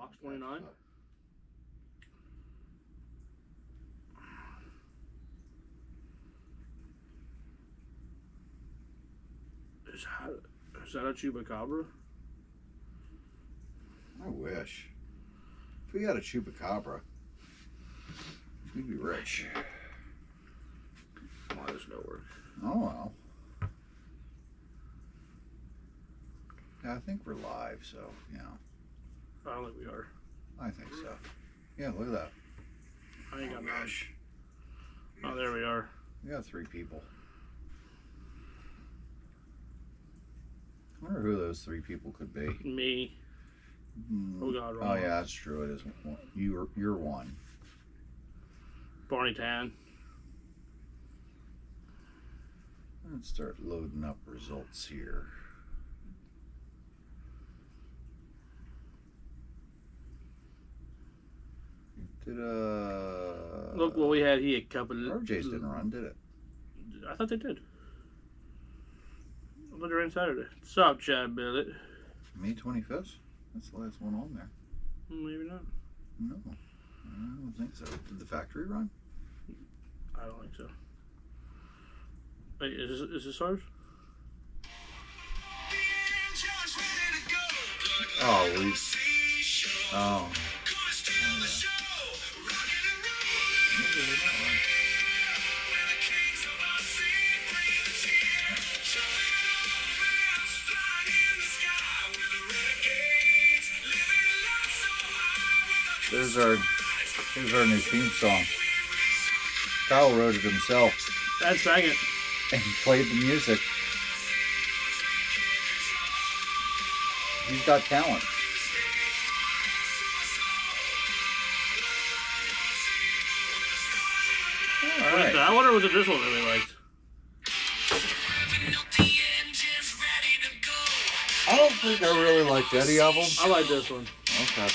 Box 29. Is that a chupacabra? I wish. If we had a chupacabra, we'd be rich. Why does no work? Oh well. Yeah, I think we're live, so yeah. I don't think we are. I think so. Yeah, look at that. I ain't got none. Oh, there we are. We got 3 people. I wonder who those 3 people could be. Me. Oh God, wrong. Oh yeah, that's true. It is one. You're one. Barney Tan. Let's start loading up results here. Did Look what we had here. A couple. RJ's didn't run, did it? I thought they did. I thought they ran Saturday. What's up, Chad Billett? May 25th? That's the last one on there. Maybe not. No, I don't think so. Did the factory run? I don't think so. Wait, is this ours? Oh, we. Oh. Here's our new theme song. Kyle wrote it himself. That sang it. And played the music. He's got talent. All right. I wonder what this one really liked. I don't think I really liked any of them. I like this one. Okay.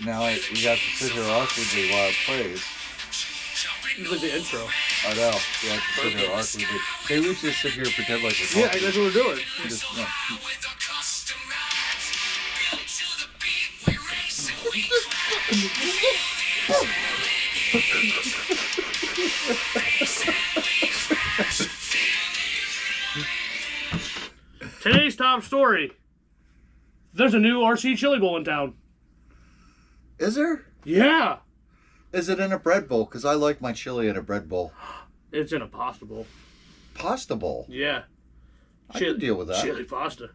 Now we got to sit here awkwardly while it plays. It's like the intro. I know. We have to sit here awkwardly. Maybe we should just sit here and pretend like we're talking. Yeah, that's what we're doing. Just, no. Today's top story. There's a new RC chili bowl in town. Is there? Yeah. Is it in a bread bowl? Because I like my chili in a bread bowl. It's in a pasta bowl. Pasta bowl? Yeah. I can deal with that. Chili pasta.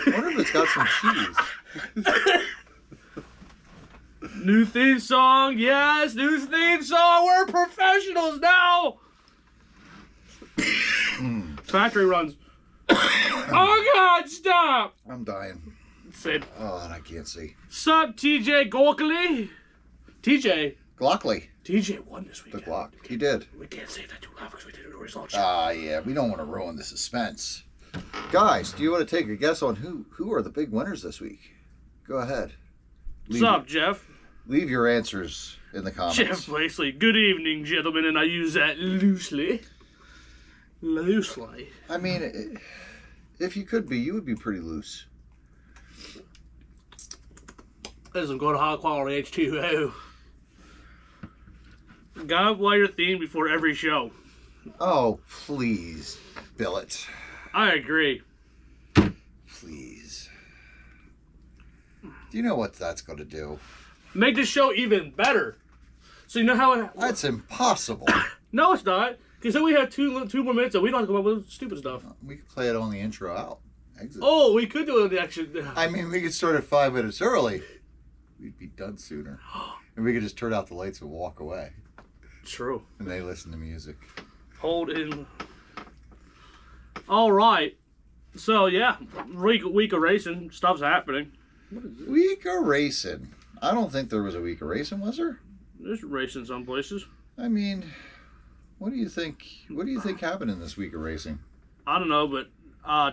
I wonder if it's got some cheese. New theme song. Yes, new theme song. We're professionals now. Factory runs. Oh, God, stop. I'm dying. Sid. Oh, and I can't see. Sup, TJ Gorkley? TJ. Glockley. TJ won this week. The Glock. He did. We can't say that too loud because we did a results. Yeah. We don't want to ruin the suspense. Guys, do you want to take a guess on who are the big winners this week? Go ahead. What's up, Jeff? Leave your answers in the comments. Jeff Lacey. Good evening, gentlemen, and I use that loosely. Loosely. I mean, if you could be, you would be pretty loose. There's some good high quality H2O. Gotta play your theme before every show. Oh, please, Billet. I agree. Please. Do you know what that's going to do? Make the show even better. So you know how it... That's impossible. No, it's not. Because then we have two more minutes and we don't have to come up with stupid stuff. We could play it on the intro out. Exit. Oh, we could do it on the action. I mean, we could start at 5 minutes early. We'd be done sooner. And we could just turn out the lights and walk away. True. And they listen to music. Hold in. All right. So, yeah. Week of racing. Stuff's happening. Week of racing. I don't think there was a week of racing, was there? There's racing some places. I mean, what do you think? What do you think happened in this week of racing? I don't know, but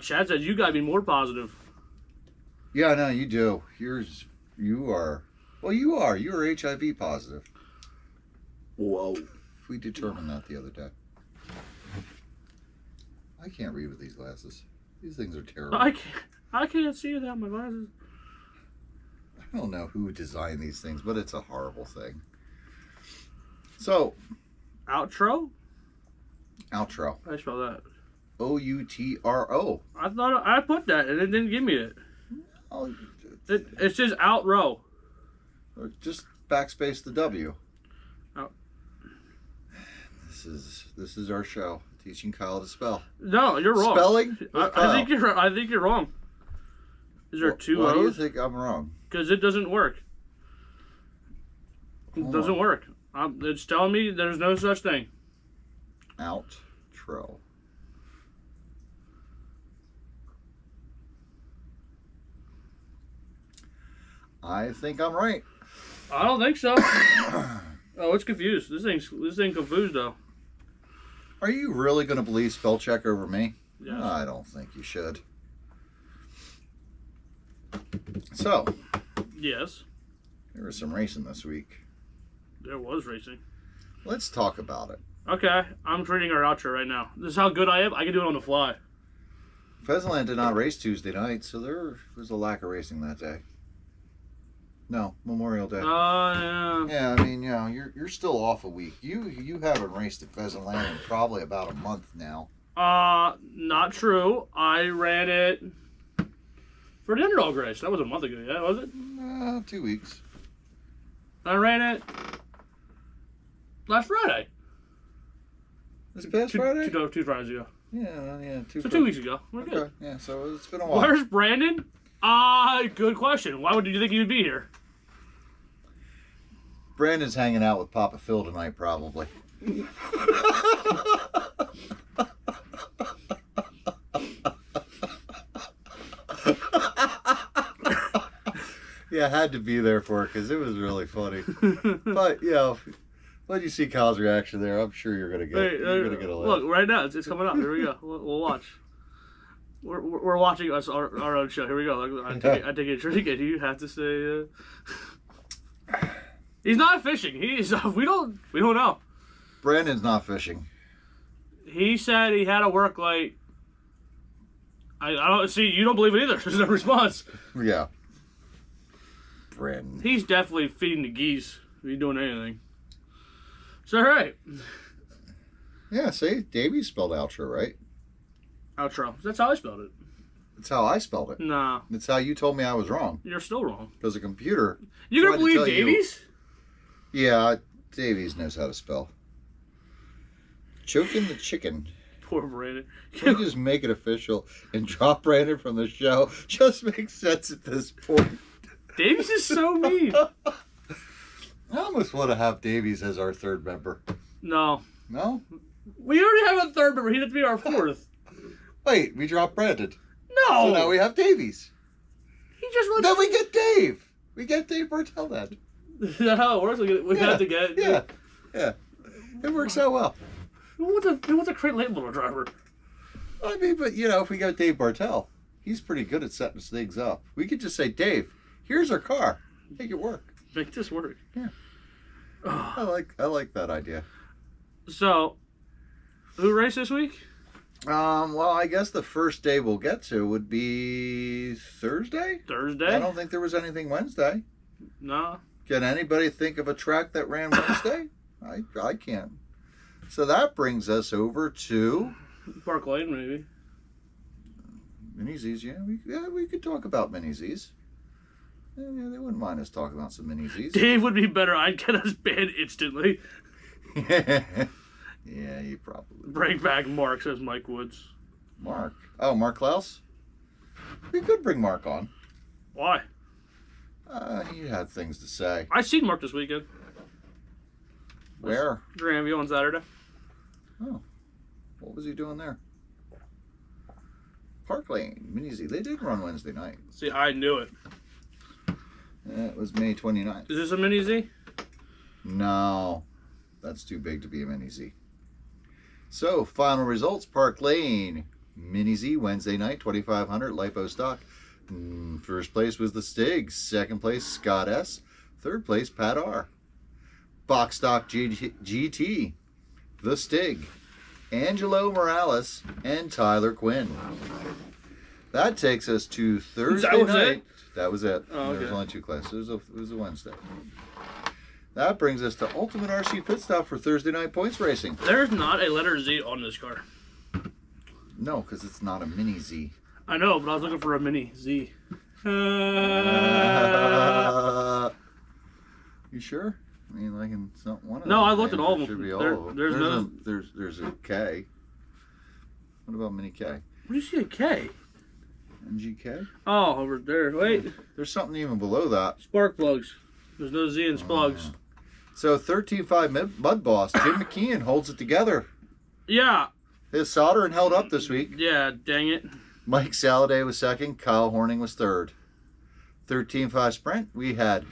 Chad said you gotta be more positive. Yeah, no, you do. You are. You're HIV positive. Whoa. We determined that the other day. I can't read with these glasses. These things are terrible. I can't see without my glasses. I don't know who designed these things, but it's a horrible thing. So, Outro? outro. How do you spell that? O-U-T-R-O. I thought I put that and it didn't give me it. Oh, It says outro. just backspace the W. Oh. This is our show, teaching Kyle to spell. No, you're wrong. Spelling? I think you're wrong. Is there two Why do you O's? think I'm wrong? Because it doesn't work. It Hold doesn't on. work. It's telling me there's no such thing. Outro. I think I'm right. I don't think so. Oh, it's confused. This thing confused though. Are you really going to believe spell check over me? Yes. I don't think you should. So, Yes, there was some racing this week. there was racing. Let's talk about it. Okay, I'm treating our outro right now. This is how good I am. I can do it on the fly. Pheasantland did not race Tuesday night, so there was a lack of racing that day. No, Memorial Day. Yeah. Yeah, I mean, you know, you're still off a week. You haven't raced at Pheasantland in probably about a month now. Not true. I ran it for the underdog race. That was a month ago, yeah, was it? 2 weeks. I ran it last Friday. This past Friday? Two Fridays ago. Yeah, So 2 weeks ago. We're good. Okay, yeah, so it's been a while. Where's Brandon? Good question. Why would you think he would be here? Brandon's hanging out with Papa Phil tonight, probably. Yeah, I had to be there for it because it was really funny. But, you know, when you see Kyle's reaction there, I'm sure you're gonna get a laugh. Look, right now it's coming up. Here we go. We'll watch. We're watching our own show. Here we go. I take a drink, and you have to say. He's not fishing. He's we don't know. Brandon's not fishing. He said he had to work late. I don't see. You don't believe it either. There's no response. Yeah. Brandon. He's definitely feeding the geese. If he's doing anything. So all right. Yeah, see, Davey spelled outro, right? Outro. That's how I spelled it. That's how I spelled it. Nah. That's how you told me I was wrong. You're still wrong. Because the computer. You gonna tried to believe tell you- Davies? Yeah, Davies knows how to spell. Choking the chicken. Poor Brandon. Can we just make it official and drop Brandon from the show? Just makes sense at this point. Davies is so mean. I almost want to have Davies as our third member. No. No? We already have a third member. He'd have to be our fourth. Wait, we dropped Brandon. No. So now we have Davies. He just wants. Then we get Dave. We get Dave Bartel then. Is that how it works? We have to get. Yeah. It works out well. Who wants a crate late model driver? I mean, but you know, if we got Dave Bartel, he's pretty good at setting things up. We could just say, Dave, here's our car. Make it work. Make this work. Yeah. I like that idea. So, who raced this week? Well, I guess the first day we'll get to would be Thursday. Thursday. I don't think there was anything Wednesday. No. Can anybody think of a track that ran Wednesday? I can't. So that brings us over to Park Lane, maybe. Mini Z's. Yeah, we could talk about Mini Z's. Yeah, they wouldn't mind us talking about some Mini Z's. Dave would be better. I'd get us banned instantly. Yeah, you probably would. Bring back Mark, says Mike Woods. Mark. Oh, Mark Klaus? We could bring Mark on. Why? He had things to say. I seen Mark this weekend. Where? Grandview on Saturday. Oh. What was he doing there? Park Lane, Mini Z. They did run Wednesday night. See, I knew it. It was May 29th. Is this a Mini Z? No. That's too big to be a Mini Z. So, final results. Park Lane, Mini Z, Wednesday night, 2,500, LiPo stock. First place was the Stig. Second place, Scott S. Third place, Pat R. Box stock GT, the Stig, Angelo Morales, and Tyler Quinn. That takes us to Thursday That was night. it? That was it. Oh, okay. There was only 2 classes. It was a Wednesday. That brings us to Ultimate RC Pit Stop for Thursday night points racing. There's not a letter Z on this car. No, because it's not a mini Z. I know, but I was looking for a mini Z. You sure? I mean, like, it's not one of them. No, I looked at all of It them. should be all There- of them. there's no- There's a K. What about mini K? Where do you see a K? NGK? Oh, over there. Wait. There's something even below that. Spark plugs. There's no Z in plugs. So 13.5 Mud Boss, Jim McKeon holds it together. Yeah. His soldering held up this week. Yeah, dang it. Mike Saladay was second. Kyle Horning was third. 13.5 Sprint, we had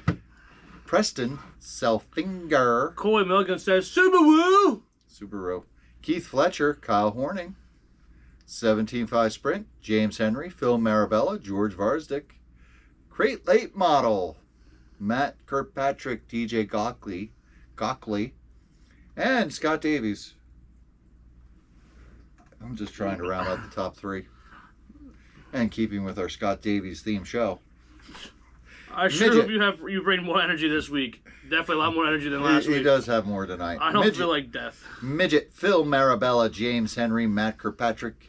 Preston Selfinger. Coy Milligan says, Subaru! Subaru. Keith Fletcher, Kyle Horning. 17.5 Sprint, James Henry, Phil Marabella, George Varsdick. Crate Late Model, Matt Kirkpatrick, DJ Gockley, and Scott Davies. I'm just trying to round out the top 3. And keeping with our Scott Davies theme show. I sure Midget. hope you bring more energy this week. Definitely a lot more energy than last He week. does have more tonight. I don't Midget, feel like death. Midget, Phil Marabella, James Henry, Matt Kirkpatrick.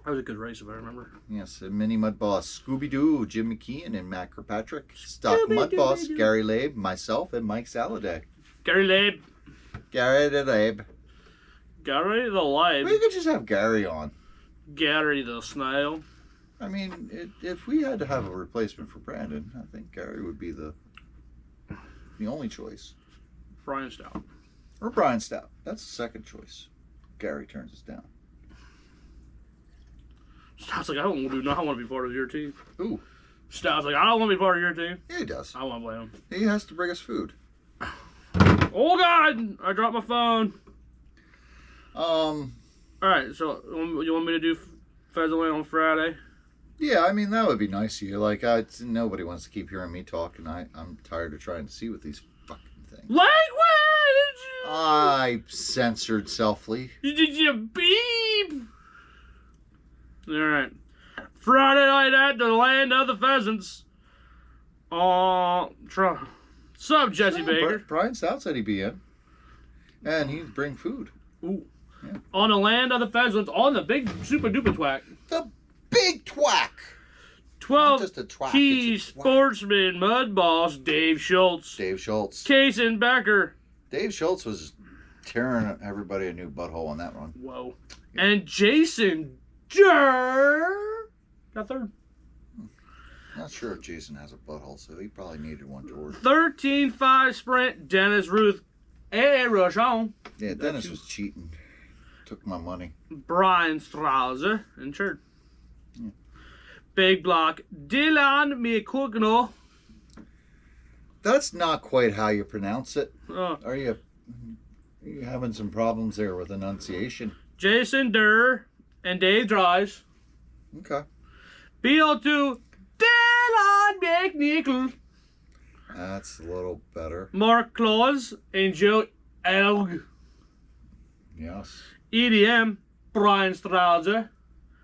That was a good race if I remember. Yes, and Mini Mud Boss, Scooby-Doo, Jim McKeon, and Matt Kirkpatrick. Stock Mud Boss, Gary Labe, myself, and Mike Saladay. Gary Labe. Gary the Labe. Gary the Labe. We could just have Gary on. Gary the Snail. I mean, if we had to have a replacement for Brandon, I think Gary would be the only choice. Brian Stout. Or Brian Stout. That's the second choice. Gary turns us down. Stout's like, I don't want to be part of your team. Ooh. Stout's like, I don't want to be part of your team. Yeah, he does. I want to blame him. He has to bring us food. Oh, God! I dropped my phone. Um, Alright, so you want me to do Featherweight on Friday? yeah, I mean, that would be nice of you. Like, nobody wants to keep hearing me talk, and I'm tired of trying to see with these fucking things. Language! I censored Selfly. Did you beep? Alright. Friday night at the Land of the Pheasants. Sup, Jesse Baker? Brian Stout said he'd be in. And he'd bring food. Ooh. Yeah. On the Land of the Pheasants, on the big super duper twack. The big twack. 12 Not just a twack, key it's a twack. sportsman, mud boss, Dave Schultz. Dave Schultz. Kaysen Becker. Dave Schultz was tearing everybody a new butthole on that run. Whoa. And Jason Durr got third. Not sure if Jason has a butthole, so he probably needed one to order. 13.5 sprint, Dennis Ruth. Hey, rush on. Yeah, Dennis was cheating. Took my money. Brian Strauser in third. Yeah. Big block, Dylan Mikugno. That's not quite how you pronounce it. Oh, Are you having some problems there with enunciation? Jason Durr and Dave Dries. Okay. BO2, Dylan McNichol. That's a little better. Mark Claus and Joe Elg. Yes. EDM, Brian Strauser.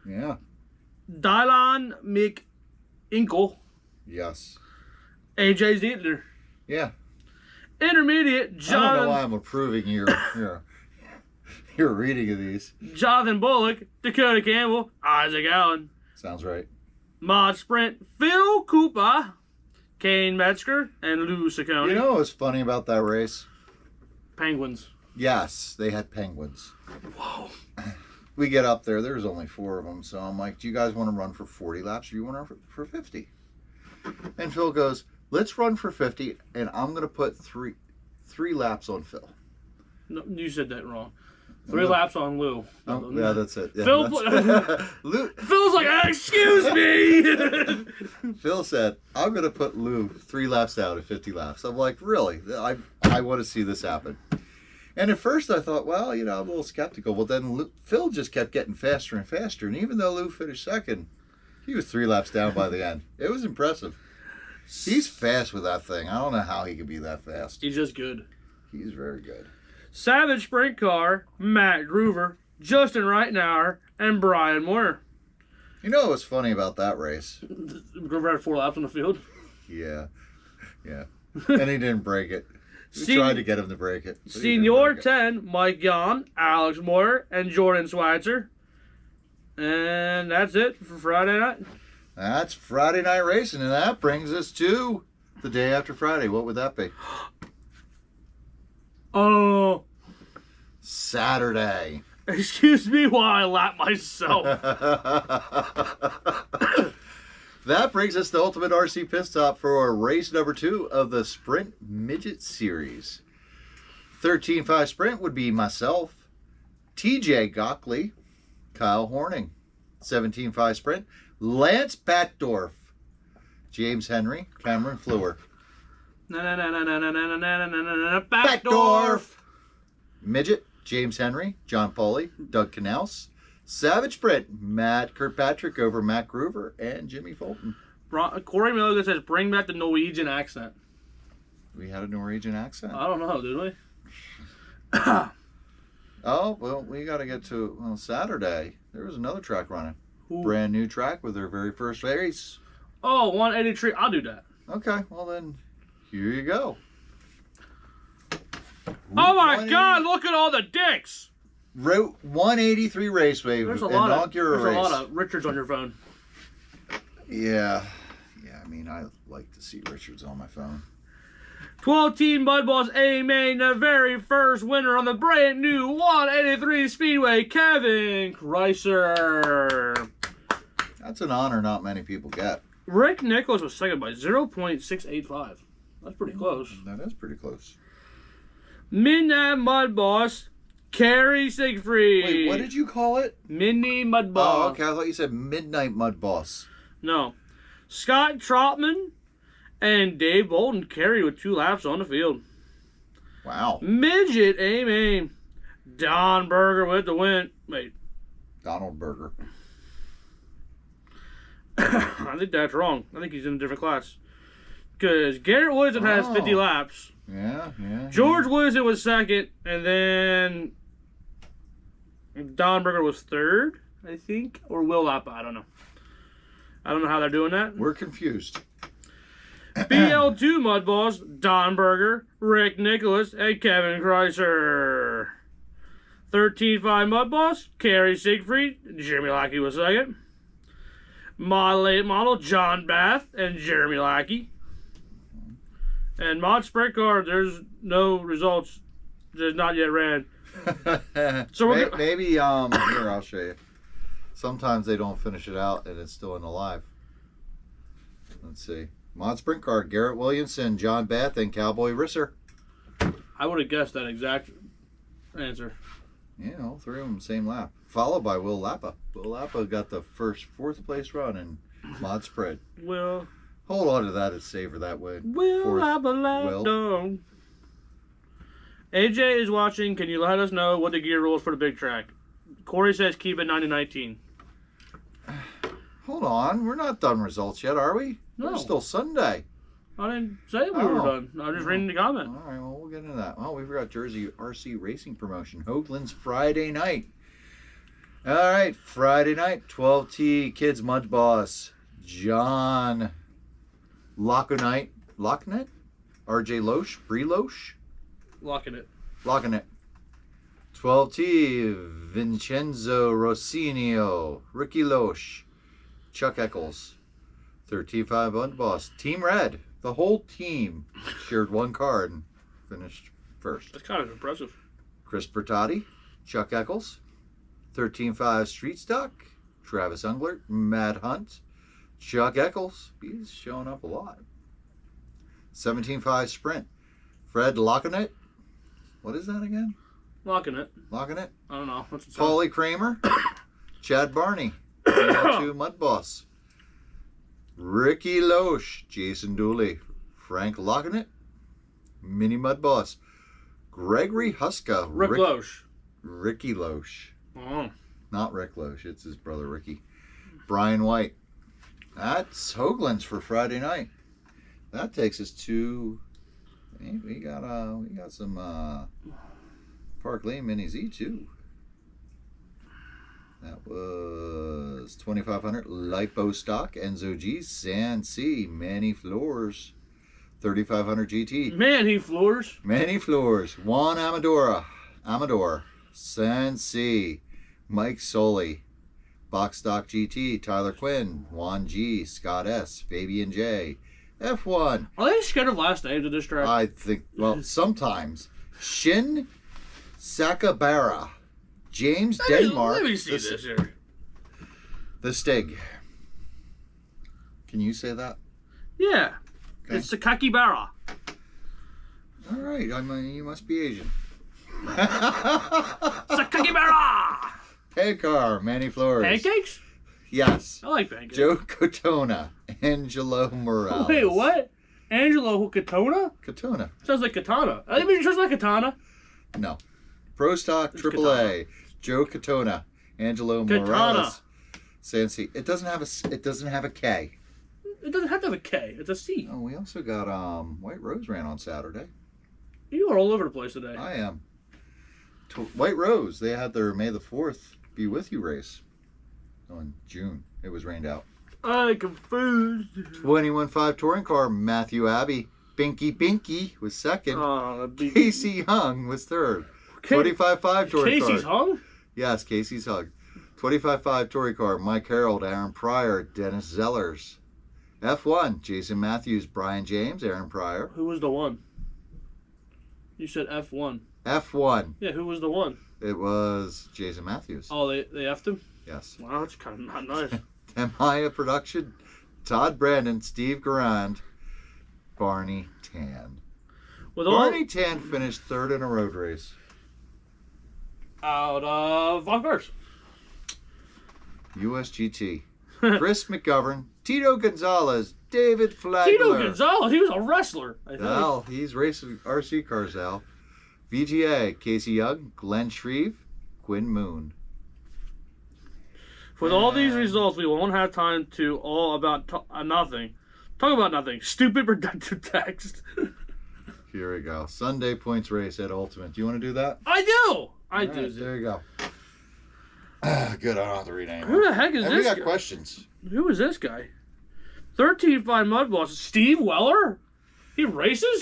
Yeah. Dylan McInkle. Yes. AJ Zietler. Yeah. Intermediate, I don't know Jonathan, why I'm approving your reading of these. Jonathan Bullock, Dakota Campbell, Isaac Allen. Sounds right. Mod Sprint, Phil Cooper, Kane Metzger, and Lou Saccone. You know what was funny about that race? Penguins. Yes, they had penguins. Whoa. We get up there. There's only 4 of them. So I'm like, do you guys want to run for 40 laps or you want to run for 50? And Phil goes, let's run for 50, and I'm going to put three laps on Phil. No, you said that wrong. 3 laps on Lou. Oh, yeah, that's it. Yeah, Phil, Phil's like, excuse me. Phil said, I'm going to put Lou 3 laps out at 50 laps. I'm like, really? I want to see this happen. And at first I thought, well, you know, I'm a little skeptical. Well, then Phil just kept getting faster and faster. And even though Lou finished second, he was 3 laps down by the end. It was impressive. He's fast with that thing. I don't know how he could be that fast. He's just good. He's very good. Savage Sprint Car, Matt Groover, Justin Reitnauer, and Brian Moore. You know what's funny about that race? Griffin had 4 laps on the field. Yeah. Yeah. And he didn't break it. We tried to get him to break it. Senior 10, Mike Yon, Alex Moyer, and Jordan Schweitzer. And that's it for Friday night. That's Friday night racing, and that brings us to the day after Friday. What would that be? Oh. Saturday. Excuse me while I lap myself. That brings us to Ultimate RC Pit Stop for race number 2 of the Sprint Midget Series. 13.5 Sprint would be myself, TJ Gockley, Kyle Horning. 17.5 Sprint, Lance Batdorf, James Henry, Cameron Fluer. Backdorf. Midget, James Henry, John Pauly, Doug Canals. Savage Sprint, Matt Kirkpatrick over Matt Groover and Jimmy Fulton. Corey Milligan says, bring back the Norwegian accent. We had a Norwegian accent. I don't know, did we? Oh, well, we got to get to Saturday. There was another track running. Ooh. Brand new track with their very first race. Oh, 183. I'll do that. Okay, well then, here you go. Oh my God, look at all the dicks. Route 183 Raceway. There's a lot race. of Richards on your phone. Yeah. Yeah, I mean, I like to see Richards on my phone. 12-team Mud Balls A-Main, the very first winner on the brand new 183 Speedway, Kevin Kreiser. That's an honor not many people get. Rick Nichols was second by 0.685. That's pretty close. That is pretty close. Midnight Mud Boss, Carrie Siegfried. Wait, what did you call it? Mini Mud Boss. Oh, okay. I thought you said Midnight Mud Boss. No. Scott Trotman and Dave Bolton carried with 2 laps on the field. Wow. Midget A-Main, Don Berger with the win. Wait. Donald Berger. I think that's wrong. I think he's in a different class. Because Garrett Woodson has 50 laps. Yeah. George Woodson was second, and then Don Berger was third, I think, or Will Lappa. I don't know. I don't know how they're doing that. We're confused. BL2 Mud Balls, Don Berger, Rick Nicholas, and Kevin Kreiser. 13.5 Mud Balls, Carrie Siegfried, Jeremy Lackey was second. Model 8 model, John Bath and Jeremy Lackey. And Mod Sprint Car, there's no results. There's not yet ran. So maybe here, I'll show you. Sometimes they don't finish it out and it's still in the live. Let's see. Mod Sprint Car, Garrett Williamson, John Bath, and Cowboy Risser. I would have guessed that exact answer. Yeah, all 3 of them same lap. Followed by Will Lappa. Will Lappa got the fourth place run in Mod Spread. Will. Hold on to that and savor that win. Will Lappa. AJ is watching. Can you let us know what the gear rules for the big track? Corey says keep it 90-19. Hold on. We're not done results yet, are we? No. We're still Sunday. I didn't say we were done. I was just reading the comment. All right, well, we'll get into that. Oh, we forgot Jersey RC Racing Promotion. Hoagland's Friday night. All right, Friday night, 12T Kids Mud Boss. John Locknet? RJ Loesch? Bree Loesch? Locking it. 12T Vincenzo Rossinio. Ricky Loesch. Chuck Eccles. 13.5 Mud Boss. Team Red. The whole team shared 1 car and finished first. That's kind of impressive. Chris Bertotti, Chuck Eccles, 13.5 Street Stock, Travis Unglert, Matt Hunt, Chuck Eccles. He's showing up a lot. 17.5 Sprint, Fred Lockenet. What is that again? Locking it. Lockenet. I don't know. Paulie Kramer, Chad Barney, 2 Mud Boss. Ricky Loesch, Jason Dooley, Frank Lockenet, Mini Mud Boss, Gregory Huska, Rick Loesch. Ricky Loesch. Oh. Not Rick Loesch, it's his brother Ricky. Brian White. That's Hoagland's for Friday night. That takes us to we got some Park Lane Mini Z too. That was 2,500 Lipo stock. Enzo G. San C. Manny Floors. 3,500 GT. Man, he floors. Manny Floors. Juan Amador. San C. Mike Soley. Box stock GT. Tyler Quinn. Juan G. Scott S. Fabian J. F1. Are they scared of last names of this track? I think, well, sometimes. Shin Sakabara. James Denmark. Let me see this here. The Stig. Can you say that? Yeah. Okay. It's Sakakibara. All right. You must be Asian. Sakakibara! Paycar. Manny Flores. Pancakes? Yes. I like pancakes. Joe Cotona. Angelo Morales. Wait, what? Angelo Katona? Katona. Sounds like katana. I mean, it sounds like katana. No. Pro Stock It's AAA. Joe Cotona. Angelo Katana. Morales. Sancy. It doesn't have a K. It doesn't have to have a K. It's a C. Oh, we also got White Rose ran on Saturday. You are all over the place today. I am. White Rose. They had their May the 4th Be With You race. Oh, in June. It was rained out. I confused. 21.5 touring car. Matthew Abbey. Binky was second. Casey Casey Hung was third. 25.5 touring car. Casey's hung? Yes, Casey's Hung. 25.5 touring car. Mike Harold, Aaron Pryor, Dennis Zellers. F1, Jason Matthews, Brian James, Aaron Pryor. Who was the one? You said F1. F1, Yeah, who was the one? it was Jason Matthews. Oh, they effed him? Yes. Wow, that's kind of not nice. Maya Production, Todd Brandon, Steve Garand, Barney Tan. With all Barney Tan finished third in a road race. out of Von First. USGT. Chris McGovern, Tito Gonzalez, David Flagler. Tito Gonzalez, he was a wrestler, I think. Al, he's racing RC cars, Al. VGA, Casey Young, Glenn Shreve, Quinn Moon. With all these results, we won't have time to all about nothing. Talk about nothing. Stupid productive text. Here we go. Sunday points race at Ultimate. Do you want to do that? I do. I All do. right, there you go. Good, I don't have to read anymore. Who the heck is And this we got guy? questions. Who is this guy? 13.5 Mud Boss. Steve Weller? He races?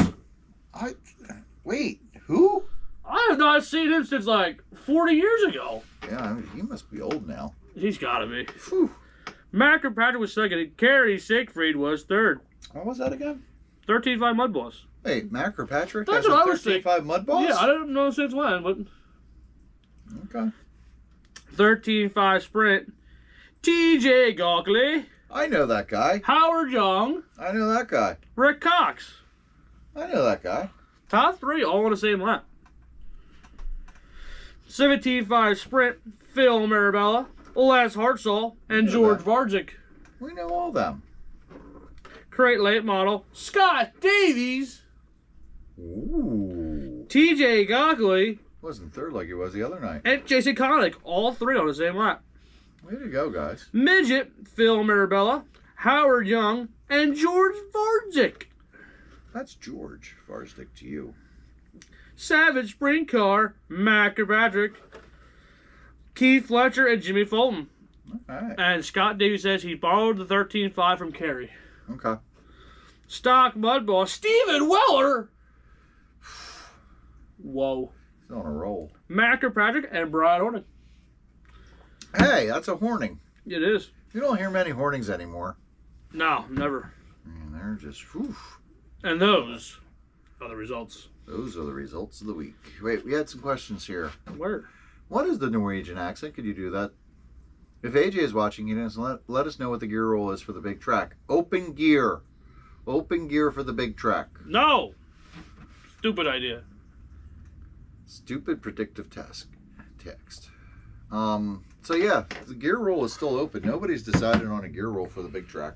Wait, who? I have not seen him since like 40 years ago. Yeah, I mean, he must be old now. He's got to be. Whew. Mac Patrick was second, and Kerry Siegfried was third. What was that again? 13.5 Mud Boss. Wait, Mac or Patrick? That's has what a I was thinking. 13.5 mud balls? Yeah, I don't know since when, but Okay. 13.5 Sprint. TJ Gockley. I know that guy. Howard Young. I know that guy. Rick Cox. I know that guy. Top three all on the same lap. 17.5 Sprint. Phil Marabella. Les Hartzell. And know George that. Varzik. We know all them. Crate late model. Scott Davies. Ooh. TJ Gockley. Wasn't third like he was the other night. And Jason Connick. All three on the same lap. Way to go, guys. Midget. Phil Marabella. Howard Young. And George Varzik. That's George Farstick to you. Savage Sprint Car. Mac Patrick. Keith Fletcher and Jimmy Fulton. All right. And Scott Davies says he borrowed the 13.5 from Kerry. Okay. Stock Mud Boss. Steven Weller. Whoa. He's on a roll. Mac Patrick and Brian Horning. Hey, that's a Horning. It is. You don't hear many Hornings anymore. No, never. And they're just, whew. And those are the results. Those are the results of the week. Wait, we had some questions here. Where? What is the Norwegian accent? Could you do that? If AJ is watching, you know, let us know what the gear roll is for the big track. Open gear. Open gear for the big track. No. Stupid idea. Stupid predictive text. So yeah, the gear roll is still open. Nobody's decided on a gear roll for the big track.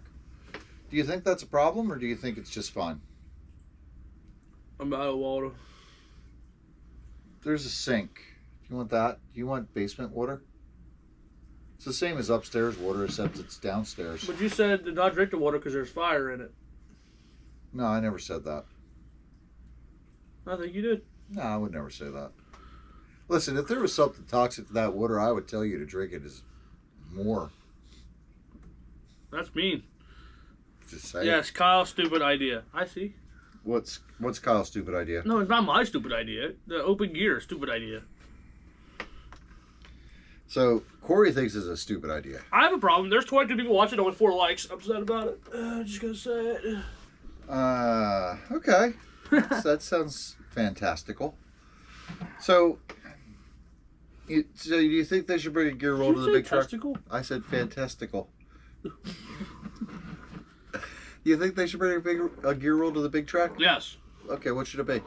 Do you think that's a problem, or do you think it's just fine? I'm out of water. There's a sink. Do you want that? Do you want basement water? It's the same as upstairs water, except it's downstairs. But you said to not drink the water because there's fire in it. No, I never said that. I think you did. No, I would never say that. Listen, if there was something toxic to that water, I would tell you to drink it as More. That's mean. Just say. Yes, Kyle's stupid idea. I see. What's Kyle's stupid idea? No, it's not my stupid idea. The open gear stupid idea. So Corey thinks it's a stupid idea. I have a problem. There's 22 people watching. Only 4 likes. I'm upset about it. Just gonna say it. Okay. That sounds fantastical. So, do you think they should bring a gear roll to the big truck? Testicle? I said fantastical. You think they should bring a gear roll to the big truck? Yes. Okay, what should it be?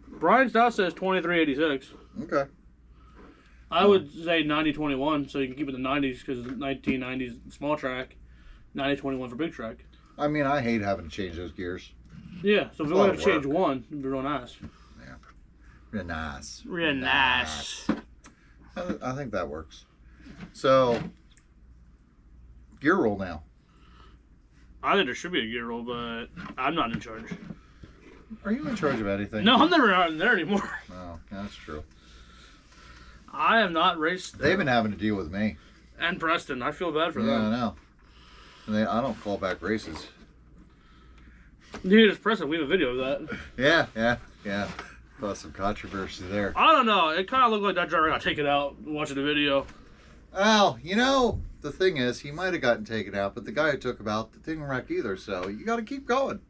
Brian Stout says 2386. Okay. I would say 9021, so you can keep it in the 90s because 1990s small track, 9021 for big track. I mean, I hate having to change those gears. Yeah, so if we only have to change one, it'd be real nice. Yeah. Real nice. Real nice. I think that works. So, gear roll now. I think there should be a gear roll, but I'm not in charge. Are you in charge of anything? No, I'm never out in there anymore. Oh, that's true. I have not raced. They've been having to deal with me. And Preston. I feel bad for Yeah, I them. know. And I don't call back races. Neither does Preston. We have a video of that. Yeah. Caused some controversy there. I don't know. It kind of looked like that driver got taken out watching the video. Well, the thing is, he might have gotten taken out, but the guy who took him out didn't wreck either, so you got to keep going.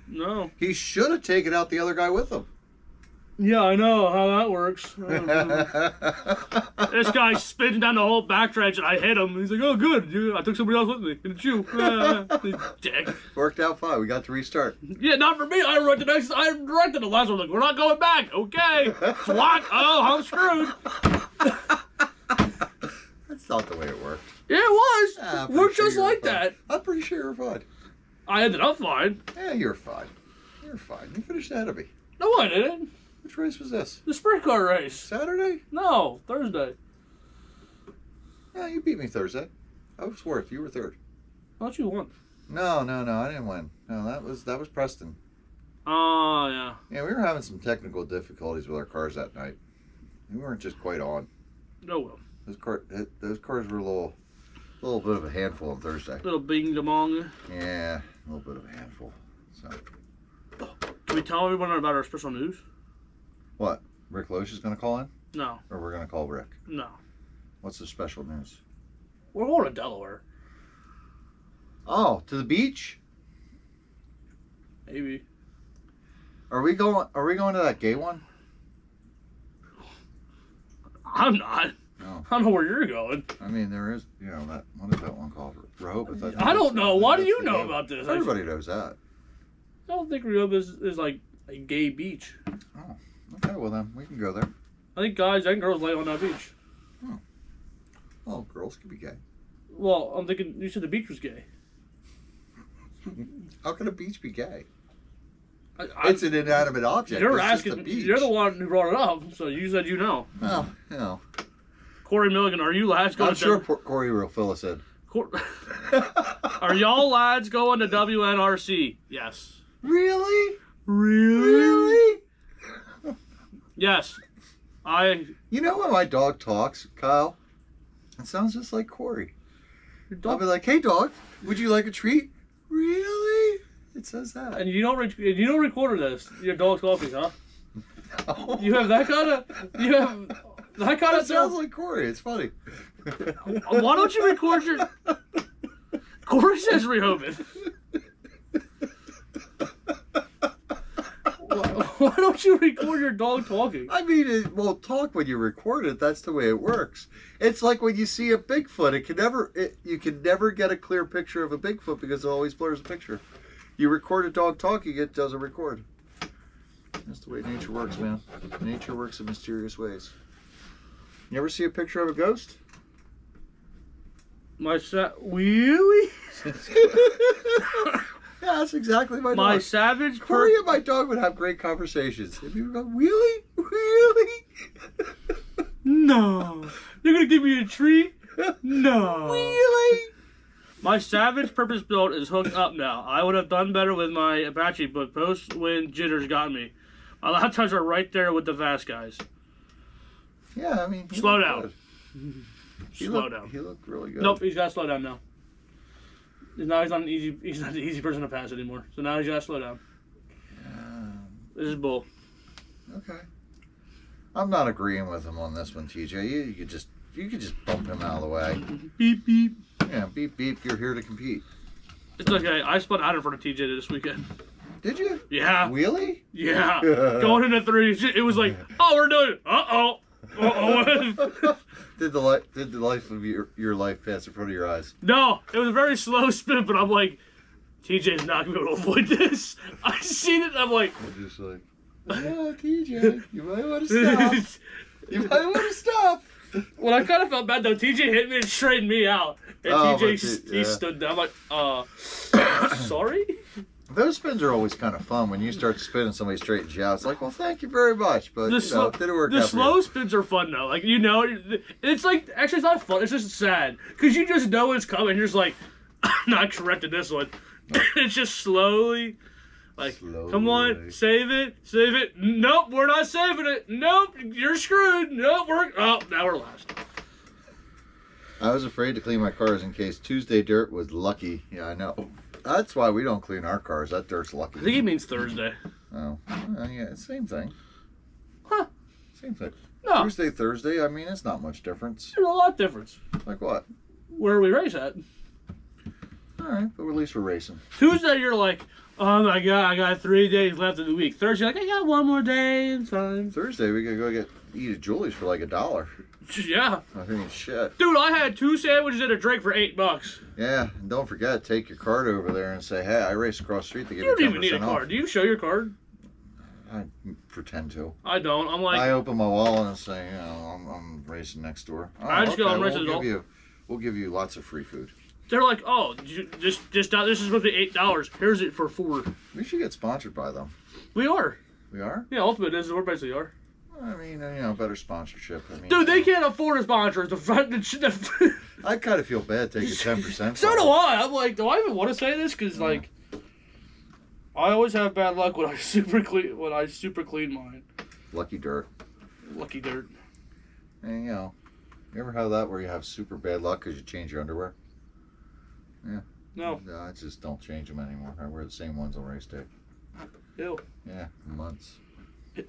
No. He should have taken out the other guy with him. Yeah, I know how that works. This guy spins down the whole backstretch and I hit him. He's like, "Oh, good. I took somebody else with me. And it's you." Dick. Worked out fine. We got to restart. Yeah, not for me. I directed the last one. Like, we're not going back. Okay. What? Oh, I'm screwed. That's not the way it worked. Yeah, it was. I'm We're pretty sure just you were like fine. that. I'm pretty sure you're fine. I ended up fine. Yeah, you're fine. You're fine. You finished ahead of me. No, I didn't. Which race was this? The sprint car race. Saturday? No, Thursday. Yeah, you beat me Thursday. I was fourth. You were third. I thought you won. No, I didn't win. No, that was Preston. Oh, yeah. Yeah, we were having some technical difficulties with our cars that night. We weren't just quite on. Oh, well. Those cars were a little bit of a handful on Thursday. Little bing-da-bong. Yeah, a little bit of a handful. So, Can we tell everyone about our special news? what? Rick Loesch is going to call in? No. Or we're going to call Rick? No. What's the special news? We're going to Delaware. Oh, to the beach? Maybe. Are we going to that gay one? I'm not. No. I don't know where you're going. I mean, there is, that, what is that one called? Rehoboth. I don't know. Why do you the know gay about one. this? Everybody knows that. I don't think Rehoboth is like a gay beach. Oh, okay, well then, we can go there. I think guys and girls lay on that beach. Oh, girls can be gay. Well, I'm thinking you said the beach was gay. How can a beach be gay? It's an inanimate object. You're it's asking. Just a beach. You're the one who brought it up, so you said you know. Well, Corey Milligan, are you lads going I'm to sure Corey will fill us in. Are y'all lads going to WNRC? Yes. Really? Really? Yes. You know when my dog talks, Kyle? It sounds just like Corey. I'll be like, "Hey, dog, would you like a treat?" Really? It says that. And you don't record this. Your dog's talking, huh? No. You have that kind of. You have that kind It of. sounds like Corey. It's funny. Why don't you record your? Corey says Rehoboth. Why don't you record your dog talking? I mean, it won't talk when you record it. That's the way it works. It's like when you see a Bigfoot. You can never get a clear picture of a Bigfoot because it always blurs the picture. You record a dog talking, it doesn't record. That's the way nature works, man. Nature works in mysterious ways. You ever see a picture of a ghost? Really? Yeah, that's exactly my dog. My savage Corey and my dog would have great conversations. And you would go, "Really? Really? No. You're gonna give me a treat? No. Really?" My Savage Purpose build is hooked up now. I would have done better with my Apache, but post-win jitters got me. My laptops are right there with the fast guys. Yeah, I mean... Slow down. Slow down. He looked really good. Nope, he's got to slow down now. Now he's not an easy. He's not the easy person to pass anymore. So now he's got to slow down. This is bull. Okay. I'm not agreeing with him on this one, TJ. You could just bump him out of the way. Beep beep. Yeah, beep beep. You're here to compete. It's okay. I spun out in front of TJ this weekend. Did you? Yeah. Really? Yeah. Going into 3, it was like, oh, we're doing it. Uh-oh. Uh-oh. Did the life of your life pass in front of your eyes? No, it was a very slow spin, but I'm like, TJ's not going to be able to avoid this. I seen it, and I'm like... I'm just like, oh, TJ, you might want to stop. You might want to stop. Well, I kind of felt bad, though. TJ hit me and straightened me out. And TJ, he stood there. I'm like, sorry? Those spins are always kind of fun when you start to spin and somebody straightens you out. It's like, well, thank you very much, but did it work the out slow spins are fun though. Like it's like actually it's not fun. It's just sad because you just know it's coming. You're just like, I'm not correcting this one. It's just slowly, like, come on, save it. Nope, we're not saving it. Nope, you're screwed. Nope, now we're last. I was afraid to clean my cars in case Tuesday dirt was lucky. Yeah, I know. That's why we don't clean our cars. That dirt's lucky. I think he means Thursday. Oh, yeah, same thing. Huh? Same thing. No. Tuesday, Thursday. I mean, it's not much difference. There's a lot difference. Like what? Where we race at. All right, but at least we're racing. Tuesday, you're like, oh my god, I got 3 days left of the week. Thursday, like, I got 1 more day and time. Thursday, we could go eat at Julie's for like $1. Yeah. I mean, shit. Dude, I had 2 sandwiches and a drink for $8. Yeah, and don't forget, take your card over there and say, hey, I raced across the street to give you you 10% don't even need a card. off. Do you show your card? I pretend to. I don't. I'm like... I open my wallet and say, I'm racing next door. Oh, I just go, I'm racing We'll give you lots of free food. They're like, oh, this is supposed to be $8. Here's it for $4. We should get sponsored by them. We are. We are? Yeah, Ultimate is. We're basically are. I mean, better sponsorship. I mean, dude, they can't afford a sponsor. I kind of feel bad taking 10%. So do I. I'm like, do I even want to say this? Because like, I always have bad luck when I super clean mine. Lucky dirt. Lucky dirt. And you ever have that where you have super bad luck because you change your underwear? Yeah. No. I just don't change them anymore. I wear the same ones on race day. Ew. Yeah, months.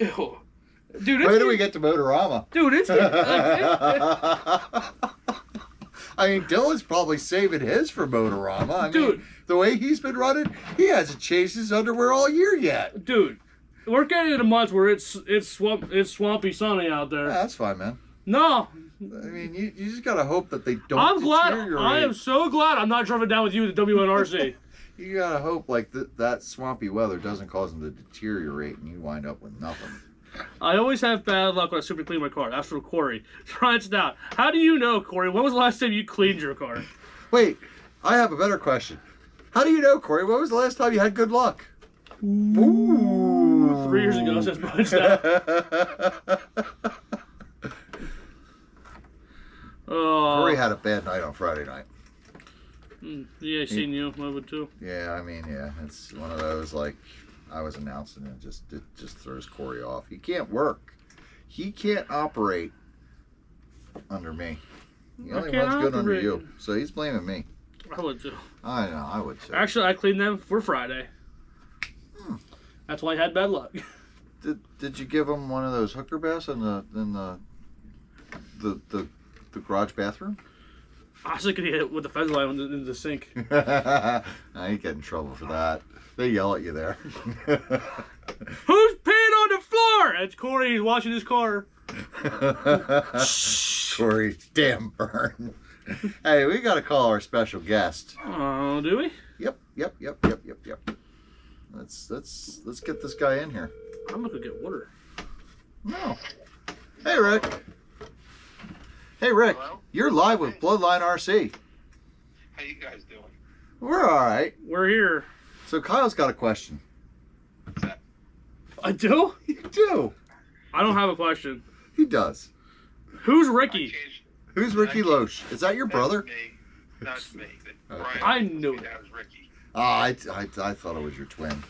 Ew. Dude, where do we get to Motorama? Dude, it's... I mean, Dylan's probably saving his for Motorama. I mean, the way he's been running, he hasn't changed his underwear all year yet. Dude, we're getting in a month where it's swampy sunny out there. Yeah, that's fine, man. No. I mean, you just gotta hope that they don't I am so glad I'm not driving down with you to WNRC. You gotta hope like that swampy weather doesn't cause them to deteriorate and you wind up with nothing. I always have bad luck when I super clean my car. That's from Corey. Writes down. How do you know, Corey? When was the last time you cleaned your car? Wait, I have a better question. How do you know, Corey? When was the last time you had good luck? Ooh. 3 years ago, says Brian Stout. Corey had a bad night on Friday night. Yeah, I seen you. I would too. Yeah, I mean, yeah, it's one of those like I was announcing and it just throws Corey off. He can't work. He can't operate under me. He only runs good under you. So he's blaming me. I would too. I know, I would too. Actually, I cleaned them for Friday. That's why I had bad luck. Did you give him one of those hooker baths in the garage bathroom? I was thinking he hit it with the fence line in the sink. I ain't getting in trouble for that. They yell at you there. Who's peeing on the floor? It's Corey. He's washing his car. Corey, damn burn. Hey, we got to call our special guest. Oh, do we? Yep. Let's get this guy in here. I'm gonna go get water. No. Hey, Rick. Hey, Rick. Hello? You're live with Bloodline RC. How you guys doing? We're all right. We're here. So Kyle's got a question. What's that? I do? You do. I don't have a question. He does. Who's Ricky? Who's Ricky Loesch? Is that your brother? That's me. Okay. Brian I knew it. That was Ricky. Oh, I thought it was your twin.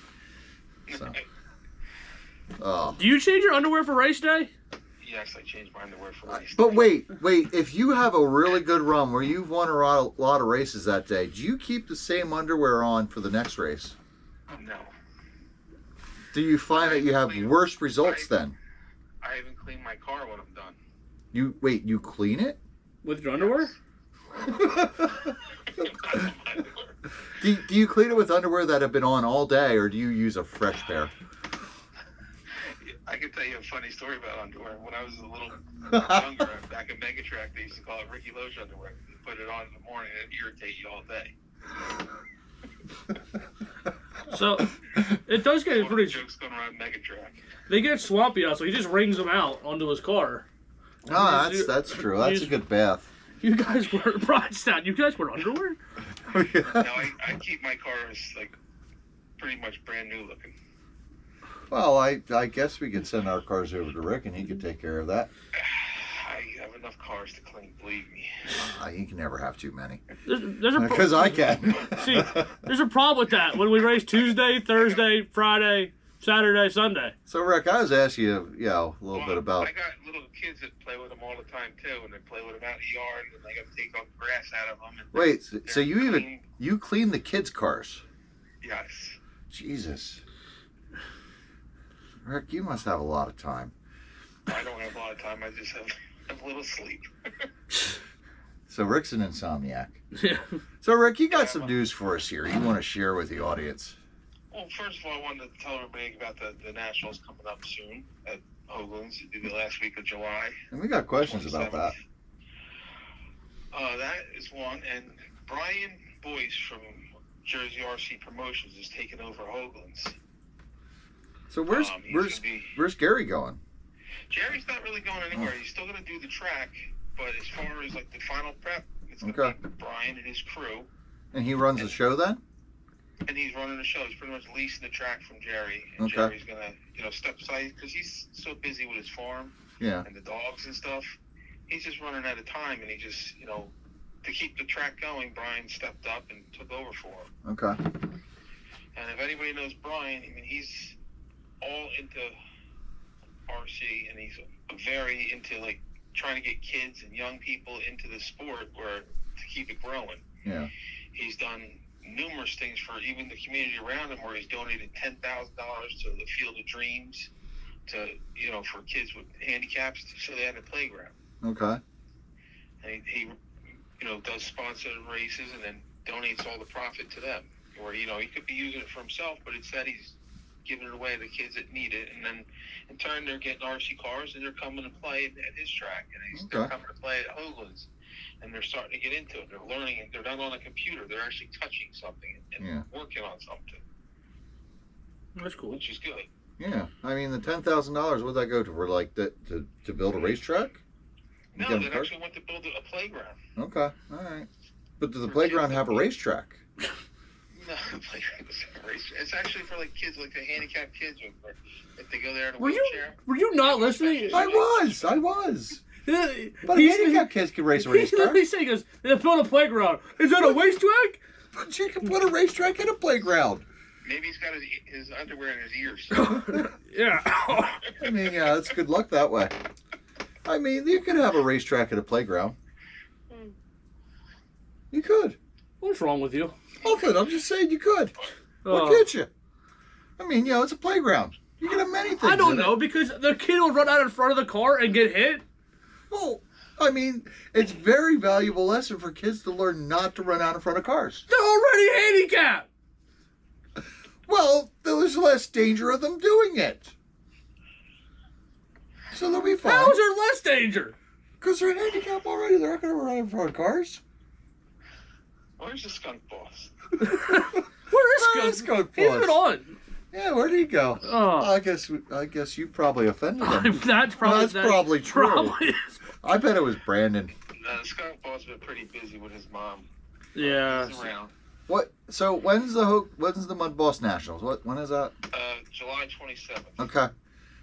So. Oh. Do you change your underwear for race day? Yes, I changed my underwear for race. But wait. If you have a really good run where you've won a lot of races that day, do you keep the same underwear on for the next race? No. Do you find that you have worse results then? I even clean my car when I'm done. You clean it? With your underwear? Do you clean it with underwear that have been on all day, or do you use a fresh pair? I can tell you a funny story about underwear. When I was a little younger, back in Megatrack, they used to call it Rick Loesch underwear. You put it on in the morning and it'd irritate you all day. So, it does get pretty... jokes going around Megatrack. They get swampy out, so he just wrings them out onto his car. Oh, that's true. That's a good bath. You guys wear... Broadstown, you guys wear underwear? Oh, yeah. No, I keep my cars, like, pretty much brand new looking. Well, I guess we could send our cars over to Rick, and he could take care of that. I have enough cars to clean, believe me. He can never have too many. Because I can. See, there's a problem with that. When we race Tuesday, Thursday, Friday, Saturday, Sunday. So, Rick, I was asking you, a little bit about... I got little kids that play with them all the time, too, and they play with them out in the yard, and I got to take all the grass out of them. And Wait, so you clean the kids' cars? Yes. Jesus. Rick, you must have a lot of time. I don't have a lot of time. I just have a little sleep. So Rick's an insomniac. Yeah. So Rick, you got some news for us here. You want to share with the audience? Well, first of all, I wanted to tell everybody about the Nationals coming up soon at Hoagland's. It'll be the last week of July. And we got questions about that. That is one. And Brian Boyce from Jersey RC Promotions is taking over Hoagland's. So where's Gary going? Jerry's not really going anywhere. He's still going to do the track, but as far as like the final prep, it's going to be Brian and his crew. And he runs the show then? And he's running the show. He's pretty much leasing the track from Jerry. And Jerry's going to, step aside because he's so busy with his farm and the dogs and stuff. He's just running out of time, and he just, to keep the track going, Brian stepped up and took over for him. Okay. And if anybody knows Brian, I mean, he's all into RC, and he's very into like trying to get kids and young people into the sport to keep it growing. Yeah. He's done numerous things for even the community around him, where he's donated $10,000 to the Field of Dreams for kids with handicaps so they have a playground. Okay. And he does sponsored races and then donates all the profit to them. Or, he could be using it for himself, but instead he's giving it away to the kids that need it, and then in turn they're getting RC cars and they're coming to play at his track, and they're coming to play at Hoagland's, and they're starting to get into it. They're learning, and they're not on a computer. They're actually touching something and working on something. That's cool. Which is good. Yeah, I mean the $10,000. What'd that go to? For like to build a racetrack? No, they actually went to build a playground. Okay, all right. But does the playground have a racetrack? No, it's actually for like kids, like the handicapped kids, if they go there in a were wheelchair. Were you not listening? I was. But handicapped kids can race a racetrack. racetrack. He's literally saying, "They built a playground. Is that a racetrack?" But you can put a racetrack in a playground. Maybe he's got his underwear in his ears. Yeah. I mean, it's good luck that way. I mean, you could have a racetrack at a playground. You could. What's wrong with you? Nothing. I'm just saying you could. What could you? I mean, it's a playground. You can have many things. I don't know, because the kid will run out in front of the car and get hit. Well, I mean, it's very valuable lesson for kids to learn not to run out in front of cars. They're already handicapped. Well, there's less danger of them doing it. So they'll be fine. How is there less danger? Because they're handicapped already. They're not going to run in front of cars. Where's the skunk boss? Where is Skunk He's boss? been on. Yeah, where did he go? Oh. I guess you probably offended him. That's probably true. Probably I bet it was Brandon. The skunk boss has been pretty busy with his mom. Yeah. He's around. What? So when's the Mud Boss Nationals? When is that? July 27th. Okay.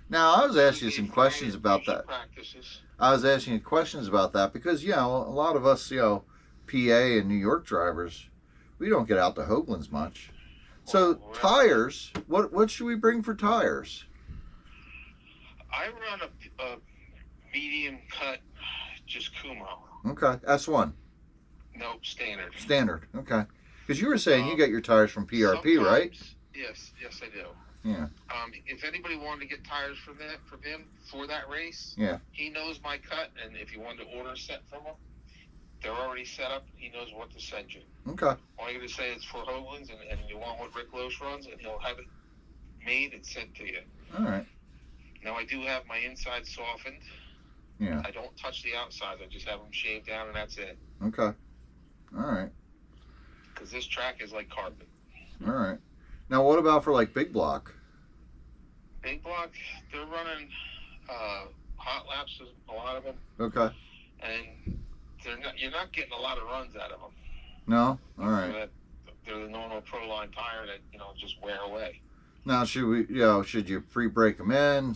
Now I was asking you some questions about that. Practices. I was asking you questions about that because a lot of us PA and New York drivers, we don't get out to Hoagland's much. So tires, what should we bring for tires? I run a medium cut, just Kumo. Okay, S1. Nope, standard. Standard. Okay. Because you were saying you get your tires from PRP, right? Yes, I do. Yeah. If anybody wanted to get tires from him for that race, Yeah. he knows my cut, and if you wanted to order a set from him, they're already set up. He knows what to send you. Okay. All you got to say is for Hoagland's, and you want what Rick Loesch runs, and he'll have it made and sent to you. All right. Now, I do have my inside softened. Yeah. I don't touch the outside. I just have them shaved down, and that's it. Okay. All right. Because this track is like carpet. All right. Now, what about for like big block? Big block, they're running hot laps, a lot of them. Okay. And you're not getting a lot of runs out of them. No? All right. They're the normal Pro Line tire that, just wear away. Now, should you pre-break them in,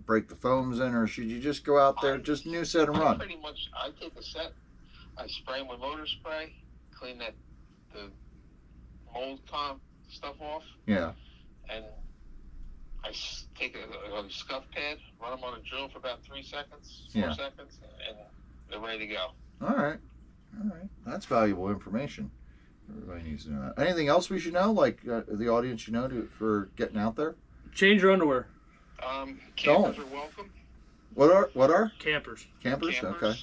break the foams in, or should you just go out there, just new set and run? Pretty much, I take a set, I spray them with motor spray, clean the mold comp stuff off. Yeah. And I take a scuff pad, run them on a drill for about 3 seconds, 4 seconds, and they're ready to go. All right. That's valuable information. Everybody needs to know that. Anything else we should know, like the audience should know for getting out there? Change your underwear. Campers are welcome. What are? Campers. Campers? Okay.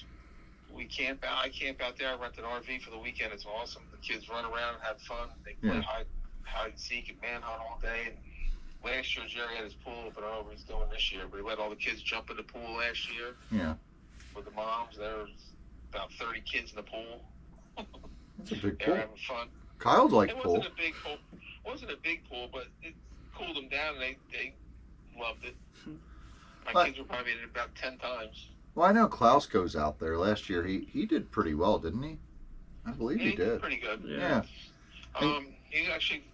We camp out. I camp out there. I rent an RV for the weekend. It's awesome. The kids run around, have fun. They play hide and seek and manhunt all day. And last year, Jerry had his pool open. I don't know what he's doing this year, but he let all the kids jump in the pool last year. Yeah. With the moms, there was about 30 kids in the pool. That's a big They pool. were having fun. Kyle'd like It pool. wasn't a big pool. It wasn't a big pool, but it cooled them down, and they loved it. My kids were probably in it about 10 times. Well, I know Klaus goes out there. Last year, he did pretty well, didn't he? I believe he did. Pretty good. Yeah. He actually,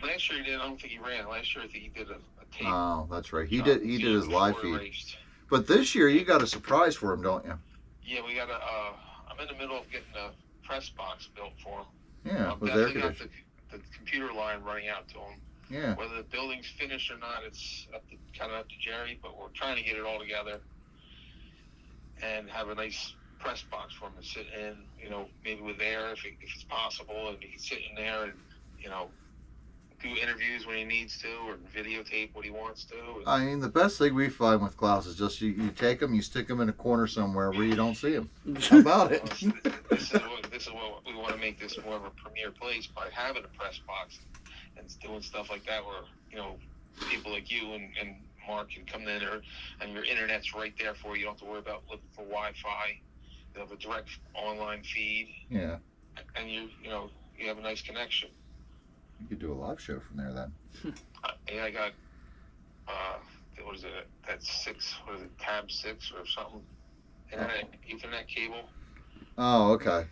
last year he did. I don't think he ran. Last year I think he did a tape. Oh, that's right. He did his live before he feed. raced. But this year, you got a surprise for him, don't you? Yeah, we got I'm in the middle of getting a press box built for him. Yeah, with air definitely got conditioning. the computer line running out to him. Yeah. Whether the building's finished or not, it's kind of up to Jerry, but we're trying to get it all together and have a nice press box for him to sit in, maybe with air if it's possible, and he can sit in there and, do interviews when he needs to or videotape what he wants to. I mean, the best thing we find with Klaus is just you take him, you stick him in a corner somewhere where you don't see him. How about it? This is what we want to make this more of a premier place by having a press box and doing stuff like that where, people like you and Mark can come in there and your internet's right there for you. You don't have to worry about looking for Wi-Fi. You have a direct online feed. Yeah. And you have a nice connection. You could do a live show from there then. I got, what is it? That's 6, what is it, tab 6 or something? Ethernet cable. Oh, okay.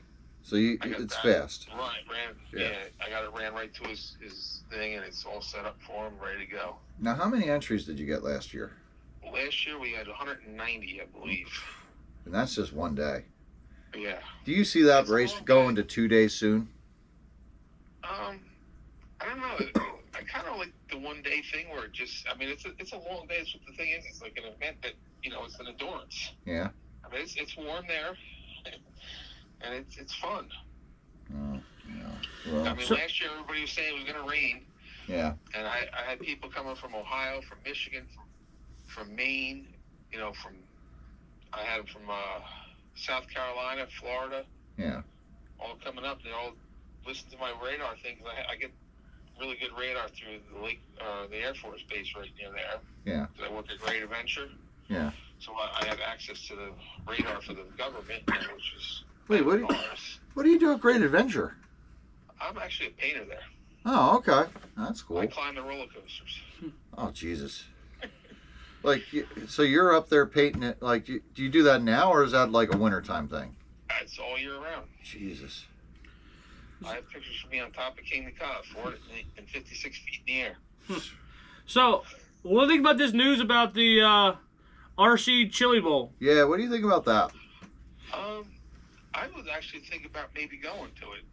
So it's fast. Ran. I got it ran right to his thing, and it's all set up for him, ready to go. Now, how many entries did you get last year? Last year we had 190, I believe. And that's just one day. Yeah. Do you see that race going to 2 days soon? I don't know. I kind of like the 1 day thing where it just, it's a long day. That's what the thing is. It's like an event that, it's an endurance. Yeah. It's warm there, and it's fun. Oh, yeah. Well, last year everybody was saying it was going to rain. Yeah. And I had people coming from Ohio, from Michigan, from Maine, I had them from South Carolina, Florida. Yeah. All coming up. They all listen to my radar thing because I get really good radar through the Air Force base right near there. Yeah. I work at Great Adventure. Yeah. So I have access to the radar for the government, which is... Wait, what do you do at Great Adventure? I'm actually a painter there. Oh, okay. That's cool. I climb the roller coasters. Oh, Jesus. So you're up there painting it, do you do that now, or is that like a wintertime thing? It's all year round. Jesus. I have pictures of me on top of King the Cod, 456 feet in the air. So, what do you think about this news about the RC Chili Bowl? Yeah, what do you think about that? I would actually think about maybe going to it.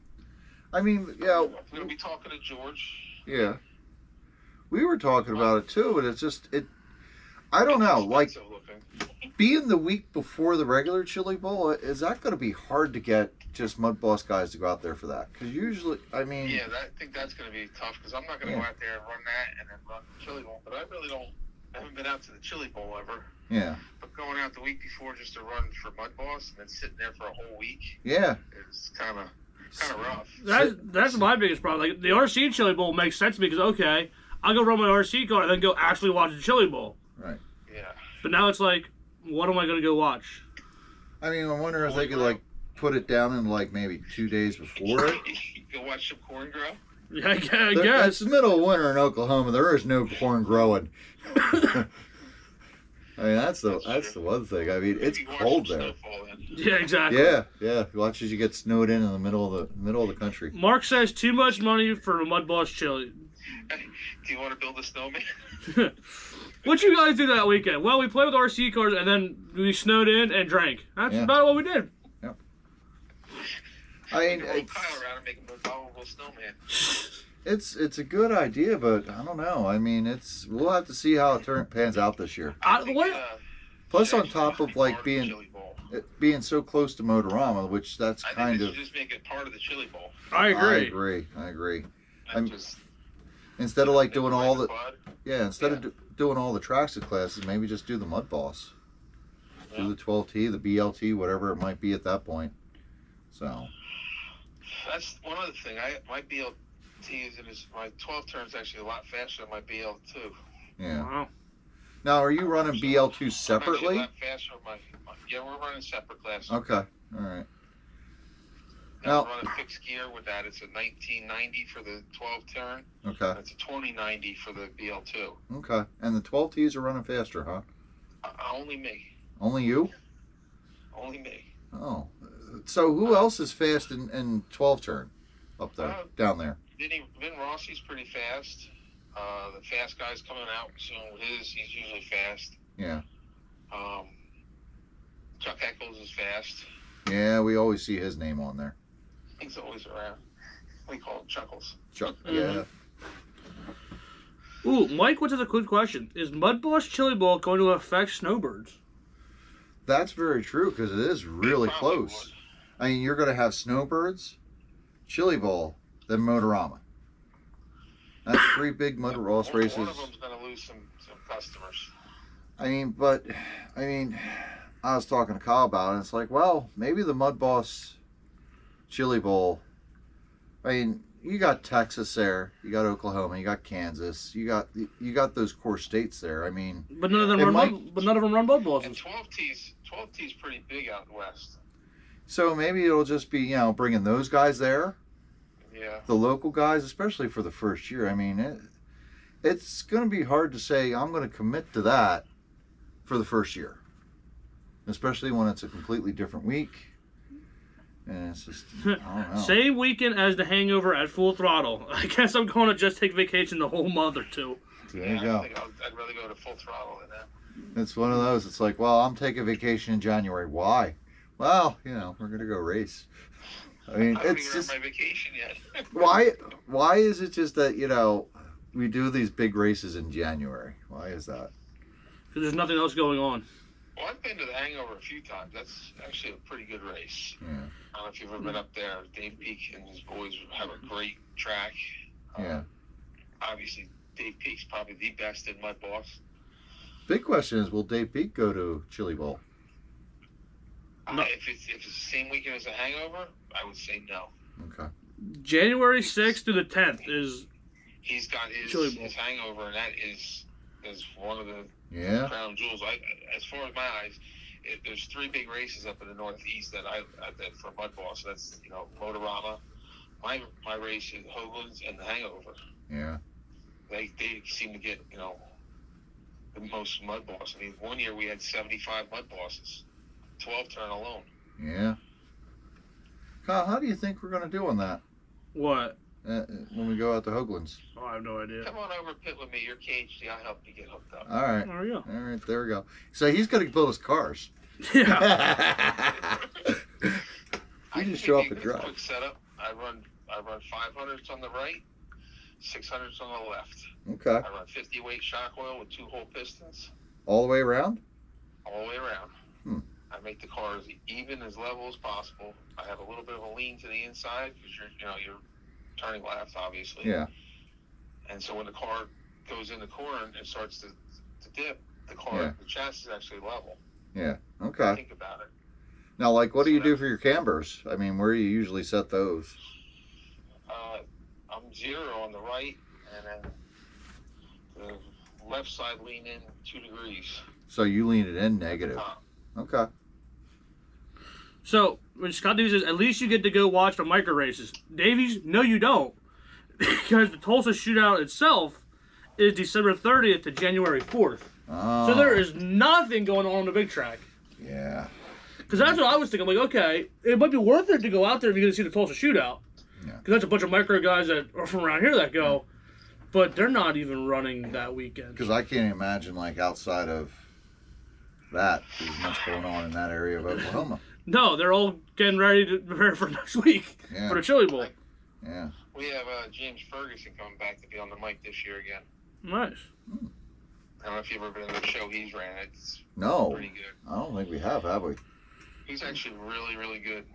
I mean, yeah. I'm going to be talking to George. Yeah. We were talking about it too, but it's just, I don't know, like, Being the week before the regular Chili Bowl, is that going to be hard to get just Mud Boss guys to go out there for that? Because usually, I mean... Yeah, I think that's going to be tough because I'm not going to go out there and run that and then run the Chili Bowl. But I haven't been out to the Chili Bowl ever. Yeah. But going out the week before just to run for Mud Boss and then sitting there for a whole week. Yeah. It's kind of rough. That's my biggest problem. Like the RC Chili Bowl makes sense to me because okay, I'll go run my RC car and then go actually watch the Chili Bowl. Right. Yeah. But now it's like, what am I going to go watch? I mean, I wonder if they could like put it down in like maybe 2 days before it. You can watch some corn grow. Yeah, I guess. It's the middle of winter in Oklahoma. There is no corn growing. I mean, that's the one thing. I mean, it's cold there. Yeah, exactly. Yeah. Watch as you get snowed in the middle of the country. Mark says too much money for a Mud Boss chili. Do you want to build a snowman? What'd you guys do that weekend? Well, we played with RC cars and then we snowed in and drank. That's about what we did. Yep. I mean, Kyle around and make him a valuable snowman. It's a good idea, but I don't know. I mean, we'll have to see how it pans out this year. Plus, on top of like being so close to Motorama, which that's kind of just make it part of the Chili Bowl. I agree. Instead of like doing all the of doing all the tracks and classes, maybe just do the Mud Boss. Do the 12T, the BLT, whatever it might be at that point. So that's one other thing. My BLT my 12 turns actually a lot faster than my BL2. Yeah. Wow. Now, are you running BL2 separately? I'm actually a lot faster with we're running separate classes. Okay. All right. Now we're running fixed gear with that. It's a 1990 for the 12 turn. Okay. And it's a 2090 for the BL2. Okay. And the 12Ts are running faster, huh? Only me. Only you? Only me. Oh. So who else is fast in 12 turn up there, down there? Vin Rossi's pretty fast. The fast guy's coming out soon with his. He's usually fast. Yeah. Chuck Eccles is fast. Yeah, we always see his name on there. He's always around. We call him Chuckles. Chuck, yeah. Ooh, Mike, what's a good question? Is Mud Boss Chili Bowl going to affect snowbirds? That's very true because it is really close. Would. I mean, you're going to have snowbirds, Chili Bowl, then Motorama. That's 3 big Mud Boss races. One of them's going to lose some customers. I was talking to Kyle about it, and it's like, well, maybe the Mud Boss Chili Bowl. I mean, you got Texas there, you got Oklahoma, you got Kansas, you got those core states there. I mean, but none of them run Mud Bosses. And 12T's pretty big out west. So maybe it'll just be bringing those guys there. Yeah. The local guys, especially for the first year. I mean, it's going to be hard to say I'm going to commit to that for the first year, especially when it's a completely different week. And it's just, I don't know. Same weekend as the Hangover at Full Throttle. I guess I'm going to just take vacation the whole month or two. There you go. I'd rather go to Full Throttle than that. It's one of those. It's like, well, I'm taking vacation in January. Why? Well, we're going to go race. I mean, it's just my vacation yet. Why is it just that we do these big races in January? Why is that? Because there's nothing else going on. Well, I've been to the Hangover a few times. That's actually a pretty good race. Yeah. I don't know if you've ever been up there. Dave Peak and his boys have a great track. Yeah. Obviously, Dave Peak's probably the best in Mud Boss. Big question is, will Dave Peak go to Chili Bowl? No. If it's the same weekend as a Hangover, I would say no. Okay. January 6th through the 10th is. He's got his Hangover, and that is one of the crown jewels. As far as my eyes, there's 3 big races up in the Northeast that for Mud Boss. So that's Motorama. My race is Hoagland's and the Hangover. Yeah. They seem to get the most Mud Boss. I mean, one year we had 75 Mud Bosses. 12 turn alone. Yeah. Kyle, how do you think we're going to do on that? What? When we go out to Hoagland's? Oh, I have no idea. Come on over, pit with me. You're caged. I'll help you get hooked up. All right. There we go. All right, there we go. So he's going to build his cars. Yeah. You just show up and drive. Quick setup. I run 500s on the right, 600s on the left. Okay. I run 50 weight shock oil with 2 hole pistons. All the way around? all the way around. Hmm. I make the car as even, as level as possible. I have a little bit of a lean to the inside because you're turning left, obviously. Yeah. And so when the car goes in the corner and starts to dip, the chassis is actually level. Yeah. Okay. Think about it. Now, like, what do you do for your cambers? I mean, where do you usually set those? I'm 0 on the right, and then the left side lean in 2 degrees. So you lean it in negative. Okay. So, when Scott Davies says, at least you get to go watch the micro races. Davies, no you don't. Because the Tulsa shootout itself is December 30th to January 4th. Oh. So there is nothing going on the big track. Yeah. Because that's what I was thinking. I'm like, okay, it might be worth it to go out there if you're going to see the Tulsa shootout. Yeah. Because that's a bunch of micro guys that are from around here that go. But they're not even running that weekend. Because I can't imagine, like, outside of that, there's much going on in that area of Oklahoma. No, they're all getting ready to prepare for next week for the Chili Bowl. Yeah. We have James Ferguson coming back to be on the mic this year again. Nice. I don't know if you've ever been in the show he's ran. It's No. pretty good. I don't think we have we? He's actually really, really good.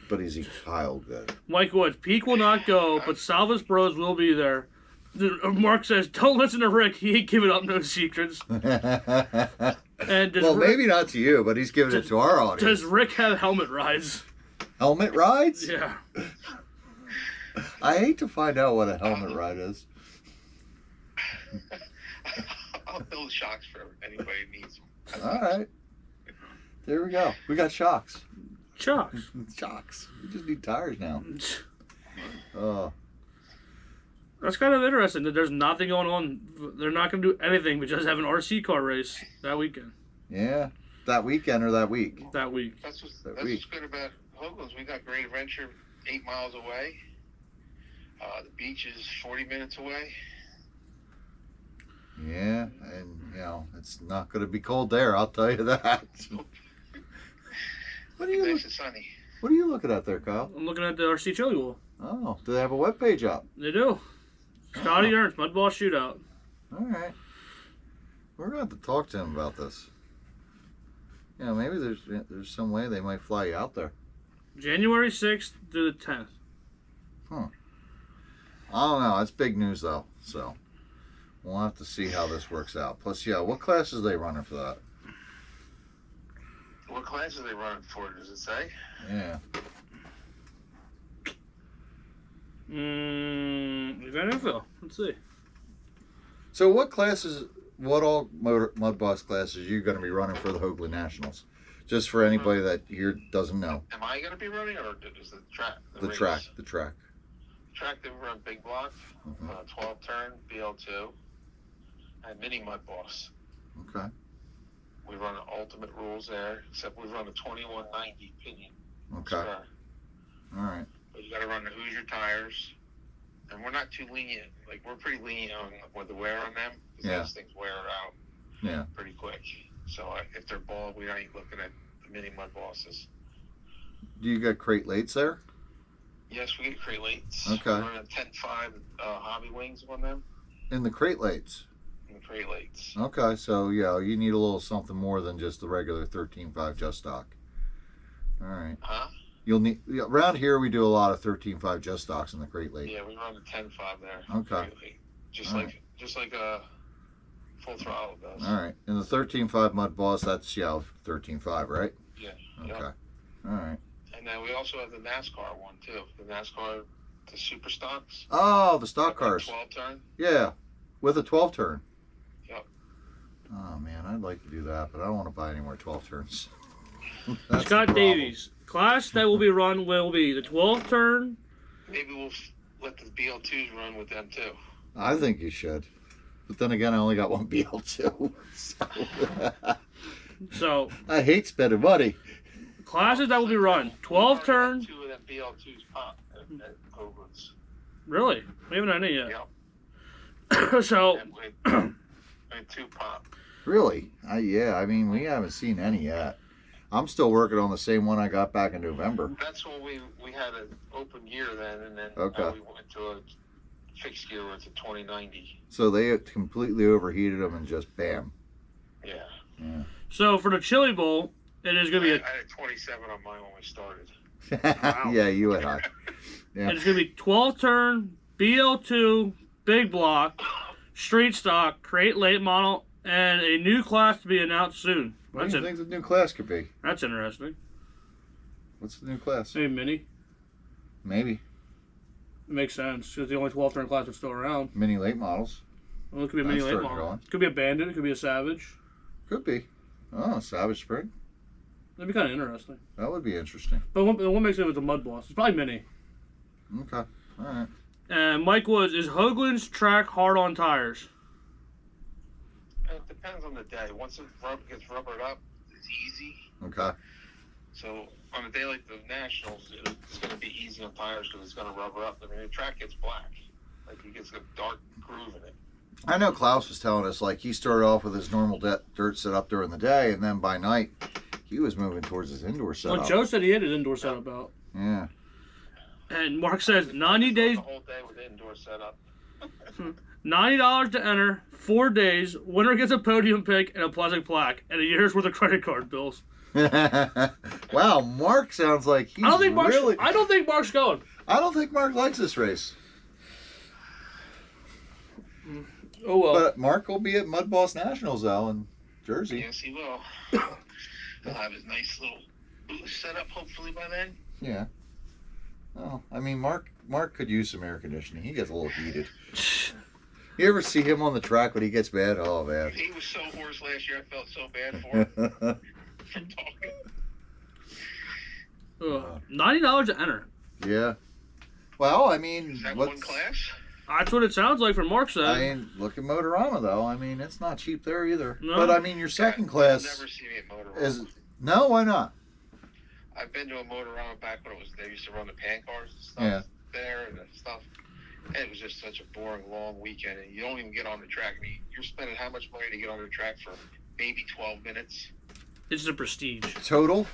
But is he Kyle good? Mike Woods, Peak will not go, but Salvas Bros will be there. Mark says, don't listen to Rick. He ain't giving up no secrets. And well, maybe not to you, but he's giving it to our audience. Does Rick have helmet rides? Helmet rides? Yeah. I hate to find out what a helmet ride is. I'll build shocks for anybody who needs them. All right. There we go. We got shocks. Shocks. Shocks. We just need tires now. Oh. That's kind of interesting that there's nothing going on. They're not going to do anything but just have an RC car race that weekend. Yeah. That weekend or that week? That week. That's what's good about Hoagland's. We got Great Adventure 8 miles away. The beach is 40 minutes away. Yeah, and, it's not going to be cold there, I'll tell you that. What are you nice and sunny. What are you looking at there, Kyle? I'm looking at the RC Chili Bowl. Oh, do they have a webpage up? They do. Scotty Ernst, Mudball Shootout. All right. We're going to have to talk to him about this. Yeah, maybe there's some way they might fly you out there. January 6th through the 10th. Huh. I don't know. That's big news, though. So we'll have to see how this works out. Plus, what classes are they running for that? What classes are they running for, does it say? Yeah. Event info. Let's see. So what all mud boss classes are you going to be running for the Hoagland Nationals? Just for anybody that here doesn't know. Am I going to be running, or is the track? The track. The track. Track that we run big block, 12 turn, BL2, and mini mud boss. Okay. We run ultimate rules there, except we run a 2190 pinion. Okay. All right. But you got to run the Hoosier tires, and we're not too lenient. Like, we're pretty lenient on with the wear on them, because those things wear out pretty quick. So if they're bald, we ain't looking at the mini mud bosses. Do you got crate lates there? Yes, we get crate lates. Okay. We're running 10.5 hobby wings on them. In the crate lates? In the crate lates. Okay, so you need a little something more than just the regular 13.5 just stock. All right. Huh? You'll need around here we do a lot of 13.5 just stocks in the crate late. Yeah, we run the 10.5 there. Okay. Just like a full throttle does. All right. And the 13.5 mud boss, that's 13.5, right? Yeah. Okay. Yep. All right. And then we also have the NASCAR one too. The NASCAR, the super stocks. Oh, the stock cars. 12 turn. Yeah, with a 12 turn. Yep. Oh man, I'd like to do that, but I don't want to buy any more 12 turns. Scott Davies, class that will be run will be the 12 turn. Maybe we'll let the BL2s run with them too. I think you should. But then again, I only got one BL2. So I hate spending money. Classes that will be run 12 turn. 2 of them BL2s pop at Hoagland's. Really? We haven't had any yet. Yep. So. And 2 pop. Really? Yeah, I mean, we haven't seen any yet. I'm still working on the same one I got back in November. That's when we had an open gear then, and then we went to a fixed gear where it's a 2090. So they completely overheated them and just bam. Yeah. Yeah. So for the Chili Bowl, it is going to be I had 27 on mine when we started. Wow. Yeah, you had high. Yeah. It's going to be 12 turn, BL2, big block, street stock, crate late model, and a new class to be announced soon. What do you think the new class could be? That's interesting. What's the new class? Maybe mini. Maybe. It makes sense because the only 12 turn class is still around. Mini late models. Well, it could be a mini That's late starting to model. go on. It could be a Bandit. It could be a Savage. Could be. Oh, Savage Spring. That'd be kind of interesting. That would be interesting. But what makes it with the Mud Boss? It's probably mini. Okay. All right. And Mike Woods, is Hoagland's track hard on tires? It depends on the day. Once it gets rubbered up, it's easy. Okay. So on a day like the Nationals, it's going to be easy on tires because it's going to rubber up. I mean, the track gets black. Like, it gets a dark groove in it. I know Klaus was telling us, like, he started off with his normal dirt setup during the day, and then by night, he was moving towards his indoor setup. Well, Joe said he had his indoor setup out. Yeah. And Mark says 90 days, The whole day with the indoor setup. $90 to enter, 4 days, winner gets a podium pick and a plastic plaque, and a year's worth of credit card bills. Wow, Mark sounds like he's I don't think Mark's, really... I don't think Mark's going. I don't think Mark likes this race. Oh, well. But Mark will be at Mud Boss Nationals, though, in Jersey. Yes, he will. He'll have his nice little booth set up hopefully by then. Yeah. Well, I mean, Mark could use some air conditioning. He gets a little heated. You ever see him on the track when he gets mad? Oh, man. He was so hoarse last year, I felt so bad for him from talking. $90 to enter. Yeah. Well, I mean, Is that one class? That's what it sounds like from Mark said. I mean, look at Motorama, though. I mean, it's not cheap there either. No. But, I mean, your second class You'll never see me at Motorama. is... No, why not? I've been to a Motorama back when they used to run the pan cars and stuff there and stuff. And it was just such a boring, long weekend. And you don't even get on the track. I mean, you're spending how much money to get on the track for maybe 12 minutes? It's the prestige. Total?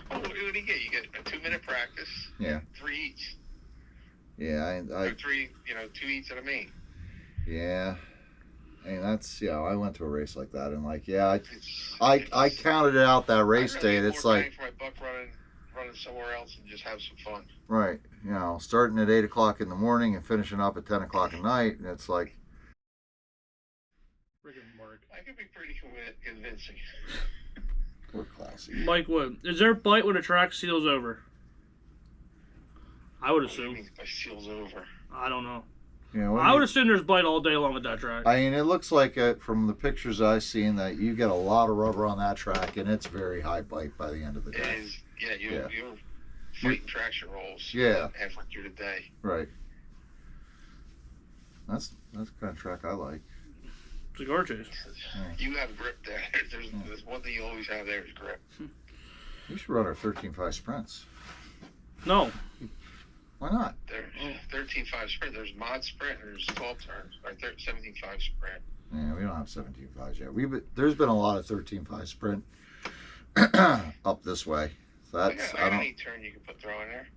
Oh, what do you get? You get a 2-minute practice. Yeah. 3 eats. Yeah, Or 3, 2 eats and a main. Yeah. I mean, that's, I went to a race like that, and, like, I counted it out that race day, and it's like... for my buck running somewhere else and just have some fun. Right. Starting at 8 o'clock in the morning and finishing up at 10 o'clock at night, and it's like... Freaking Mark. I could be pretty convincing. We're classy. Mike Wood, is there a bite when the track seals over? I would What do you assume. mean by seals over? I don't know. Yeah, I would assume there's bite all day long at that track. I mean, it looks like from the pictures I've seen that you get a lot of rubber on that track, and it's very high bite by the end of the It day. is, you're fighting traction rolls. Yeah. Halfway through the day. Right. That's the kind of track I like. Cigar chase. You have grip there. There's one thing you always have there is grip. We should run our 13.5 sprints. No. Why not? There's 13.5 sprint. There's mod sprint. And there's 12 turns. Or 17.5 sprint. Yeah, we don't have 17.5s yet. There's been a lot of 13.5 sprint up this way. So that's I got any turn you can put throw in there.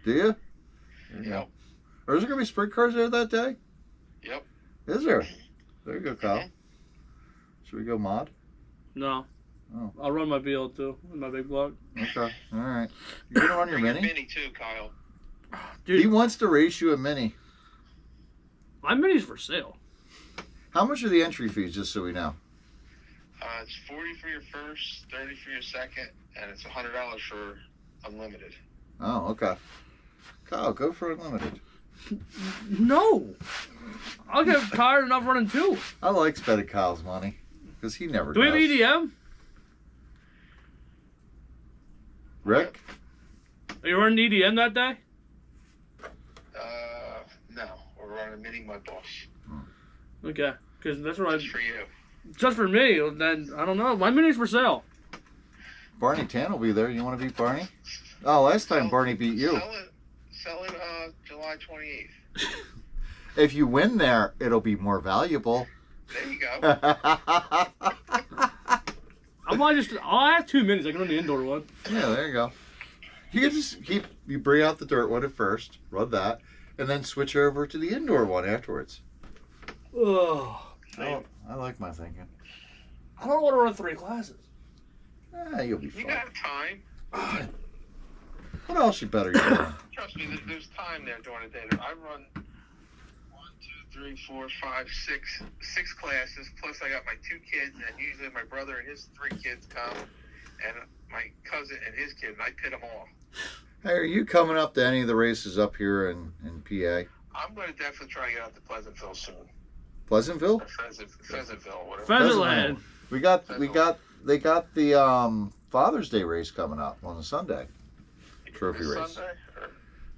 Do you? There you Yep. go. Or is there gonna be sprint cars there that day? Yep. Is there? There you go, Kyle. Should we go mod? No. Oh. I'll run my BL2 in my big block. Okay. All right. You gonna run your Bring mini? Mini too, Kyle. Dude, He wants to race you a mini. my mini's for sale. How much are the entry fees, just so we know? It's 40 for your first, 30 for your second, and it's $100 for unlimited. Oh, okay. Kyle, go for unlimited. No. I'll get tired enough running two. I like spending Kyle's money because he never Do we does. have EDM? Rick? Are you running EDM that day? No. We're running a mini mud boss. Okay. Because that's what Just for you. Just for me. Then, I don't know. My mini's for sale. Barney Tan will be there. You want to beat Barney? Oh, last time Barney beat you. Sell it July 28th. If you win there, it'll be more valuable. There you go. I have 2 minutes. I can run the indoor one. Yeah, there you go. You can just you bring out the dirt one at first, run that, and then switch over to the indoor one afterwards. Oh. I like my thinking. I don't want to run 3 classes. You'll be You fine. got time. What else you better do? Trust me, there's time there during the day. I run 1, 2, 3, 4, 5, 6 classes. Plus, I got my 2 kids, and usually my brother and his 3 kids come, and my cousin and his kid, and I pit them all. Hey, are you coming up to any of the races up here in PA? I'm going to definitely try to get out to Pleasantville soon. Pleasantville? Or Pheasantville, whatever. Pheasantland. They got the Father's Day race coming up on a Sunday. Trophy This race. Sunday, or?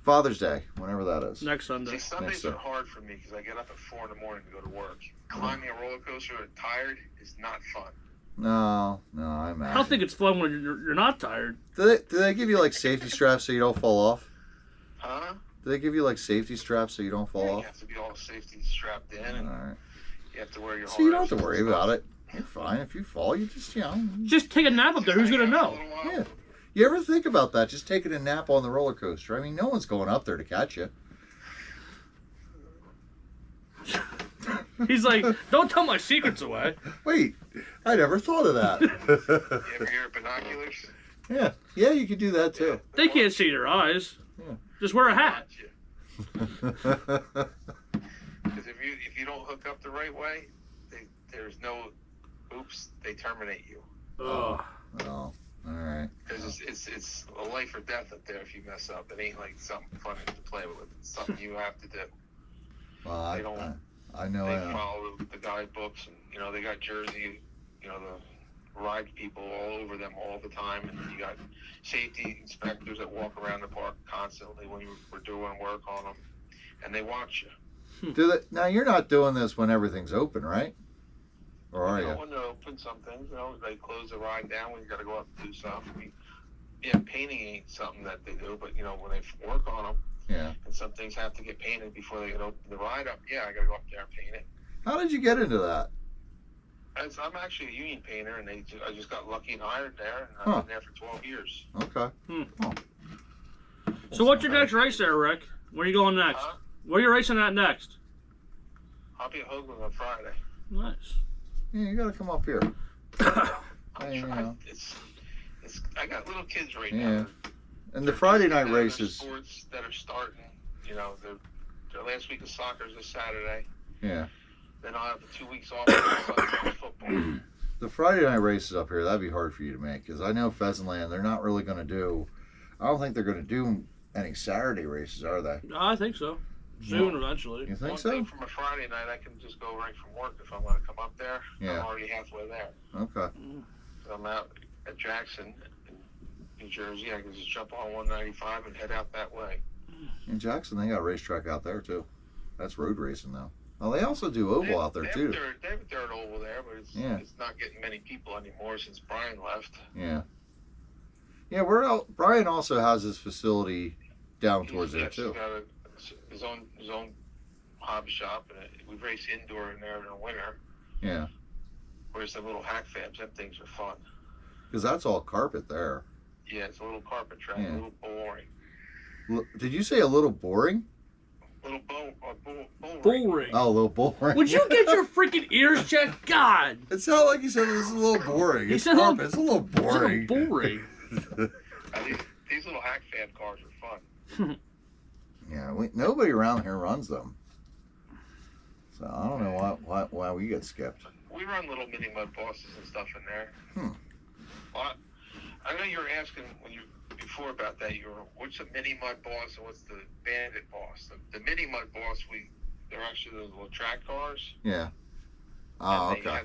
Father's Day, whenever that is. Next Sunday. See, Sundays Next are hard for me because I get up at 4 in the morning to go to work. Climbing a roller coaster tired is not fun. No, I imagine. I don't think it's fun when you're not tired. Do they give you like safety straps so you don't fall off? Huh? Do they give you like safety straps so you don't fall Yeah, off? you have to be all safety strapped in, and All right. you have to wear your So you don't have to harness worry and about stuff. it. You're fine. If you fall, you just, Just take a nap up there. Who's going to know? Yeah. You ever think about that? Just taking a nap on the roller coaster. I mean, no one's going up there to catch you. He's like, don't tell my secrets away. Wait, I never thought of that. You ever hear of binoculars? yeah, you could do that too. They can't see your eyes. Yeah. Just wear a hat. Because if you don't hook up the right way, there's no oops. They terminate you. Oh. Oh, all right. Because it's a life or death up there if you mess up. It ain't like something fun to play with. It's something you have to do. Well, I know. They follow the guidebooks, and they got Jersey, the ride people all over them all the time, and you got safety inspectors that walk around the park constantly when we're doing work on them, and they watch you. Now you're not doing this when everything's open, right? Or are you? When they're open, some things, they close the ride down when you got to go up and do stuff. Painting ain't something that they do, but when they work on them. Yeah. And some things have to get painted before they can open the ride up. Yeah, I got to go up there and paint it. How did you get into that? I'm actually a union painter, and I just got lucky and hired there, and I've been there for 12 years. Okay. Oh. So what's your next race there, Rick? Where are you going next? Where are you racing at next? I'll be at Hoagland on Friday. Nice. Yeah, you got to come up here. I got little kids right Yeah. now. And the Friday night Their races. Sports that are starting. Their last week of soccer is this Saturday. Yeah. Then I'll have the 2 weeks off for football. The Friday night races up here, that'd be hard for you to make because I know Pheasantland, they're not really going to do. I don't think they're going to do any Saturday races, are they? I think so. Soon, eventually. You think One so? thing from a Friday night, I can just go right from work if I want to come up there. Yeah. I'm already halfway there. Okay. So I'm out at Jackson, in New Jersey. I can just jump on 195 and head out that way. In Jackson, they got a racetrack out there too. That's road racing though. Well, they also do oval out there too. They have a dirt oval there, but it's not getting many people anymore since Brian left. Yeah. Yeah, Brian also has his facility down towards there too. He's got his own hobby shop, and we race indoor in there in the winter. Yeah. Whereas the little hack fabs, them things are fun. Because that's all carpet there. Yeah, it's a little carpet track, Yeah. a little boring. Did you say a little boring? Little bull Bull ring. Oh, a little boring. Would you get your freaking ears checked? God. It sounded like you said it was a little boring. He It's said carpet. It's a little It's like a boring. bull ring. These little hack fab cars are fun. Yeah, nobody around here runs them. So I don't know why we get skipped. We run little mini mud bosses and stuff in there. Well, I know you were asking before about that. What's a mini mud boss and what's the bandit boss? The mini mud boss, they're actually those little track cars. Yeah. Oh, And okay.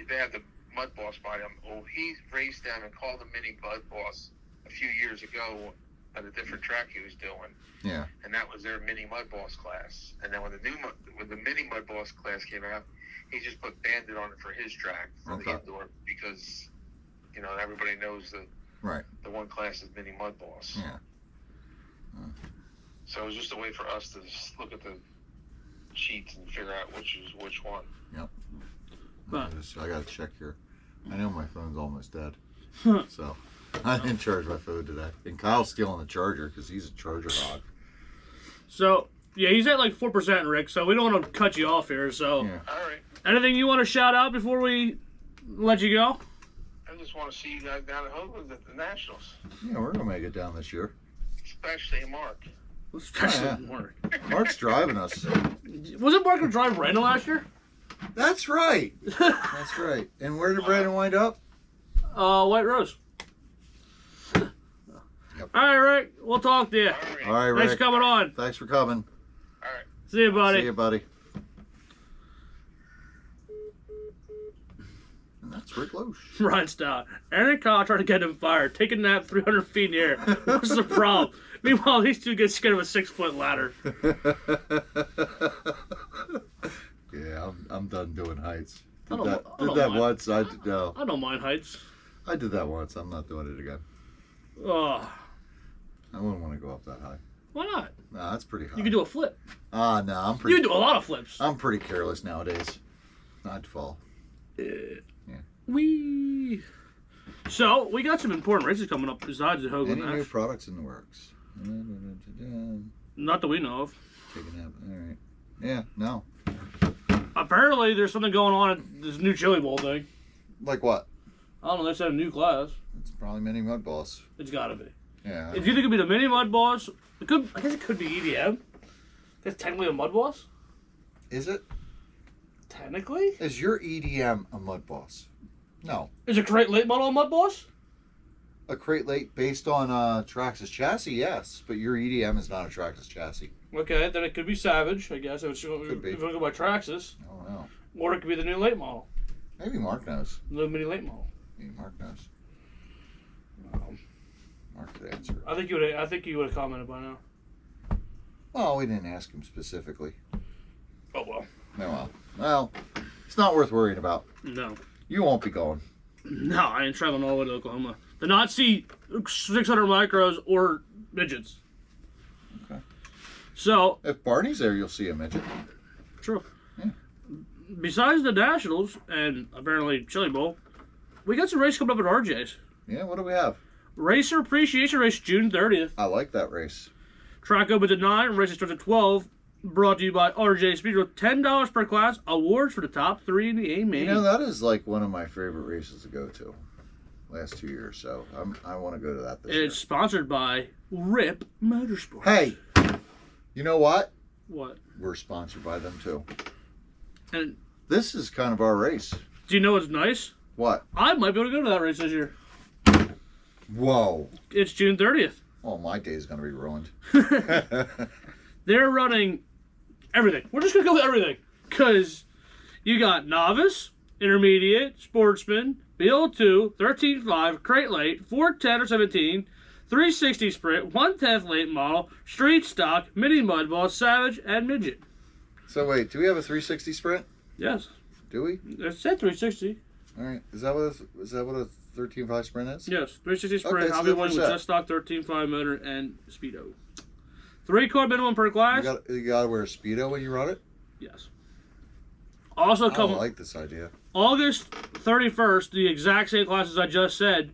They had the mud boss by them. Well, he raced them and called the mini mud boss a few years ago at a different track he was doing. Yeah. And that was their mini mud boss class. And then when the mini mud boss class came out, he just put bandit on it for his track for the indoor because everybody knows that the one class is mini mud boss. Yeah. So it was just a way for us to just look at the sheets and figure out which is which one. Yep. But- I got to check here. I know my phone's almost dead. So I didn't charge my phone today. And Kyle's stealing the charger because he's a charger hog. So, yeah, he's at like 4%, Rick, so we don't want to cut you off here. So, Yeah. All right. anything you want to shout out before we let you go. I just want to see you guys down at Hoagland's at the Nationals, Yeah, we're gonna make it down this year. especially Mark. Especially Yeah. Mark. Mark's driving us. Wasn't Mark gonna drive Brandon last year? That's right. That's right. And where did Brandon wind up? White Rose. Yep. All right, Rick. We'll talk to you. All right. All right, Rick. Thanks for coming on. Thanks for coming. All right. See you, buddy. See you, buddy. And that's Rick Loesch. Ryan Stout. Aaron Kyle tried to get him fired. Take a nap 300 feet in the air. What's the problem? Meanwhile, these two get scared of a 6-foot ladder. Yeah, I'm done doing heights. I Did don't that mind. once. I did mind heights. I did that once. I'm not doing it again. Oh, I wouldn't want to go up that high. why not? Nah, that's pretty high. You can do a flip. No, I'm You pretty. can do a lot of flips. I'm pretty careless nowadays. I'd fall. Wee. So, we got some important races coming up besides the Hoagland Any new Nash. products in the works? Not that we know of. Take a nap. All right. Yeah. No. Apparently, there's something going on at this new Chili Bowl thing. Like what? I don't know, they said a new class. It's probably mini mud balls. It's gotta be. Yeah. It's either gonna be the mini mud boss. I guess it could be EDM. That's technically a mud boss. Is it? Technically? Is your EDM a mud boss? No. Is a Crate Late model a mud boss? A Crate Late based on Traxxas chassis, yes, but your EDM is not a Traxxas chassis. Okay, then it could be Savage, I guess, if Could be. you want to go by Traxxas. I don't know. Or it could be the new late model. Maybe Mark knows. The mini late model. Maybe Mark knows. Um, Mark could answer it. I think you would have commented by now. Well, we didn't ask him specifically. Oh well. No, well, it's not worth worrying about. No. You won't be going. No, I ain't traveling all the way to Oklahoma. To not see 600 micros or midgets. Okay. So, If Barney's there, you'll see a midget. true. Yeah. Besides the Nationals and apparently Chili Bowl, we got some races coming up at RJ's. Yeah, what do we have? Racer Appreciation Race June 30th. I like that race. Track opens at 9, races starts at 12. Brought to you by RJ Speedway. $10 per class. Awards for the top 3 in the A main. You know, that is like one of my favorite races to go to last 2 years, so I want to go to that this year. It's sponsored by Rip Motorsports. Hey, you know what? What? We're sponsored by them too. And This is kind of our race. do you know what's nice? What? I might be able to go to that race this year. Whoa. It's June 30th. Oh, my day is going to be ruined. They're running everything. We're just going to go with everything. Because you got Novice, Intermediate, Sportsman, BL2, 13.5, Crate Late, 410 or 17, 360 Sprint, 1/10 Late Model, Street Stock, Mini Mud Ball, Savage, and Midget. So wait, do we have a 360 sprint? Yes. Do we? It said 360. All right. Is that what a 13.5 sprint is? Yes, 360 Sprint. Okay, so I'll be then one what's with that? just stock 13.5 motor and Speedo. 3-car minimum per class. You got to wear a Speedo when you run it? Yes. Also I come like this idea. August 31st, the exact same classes I just said.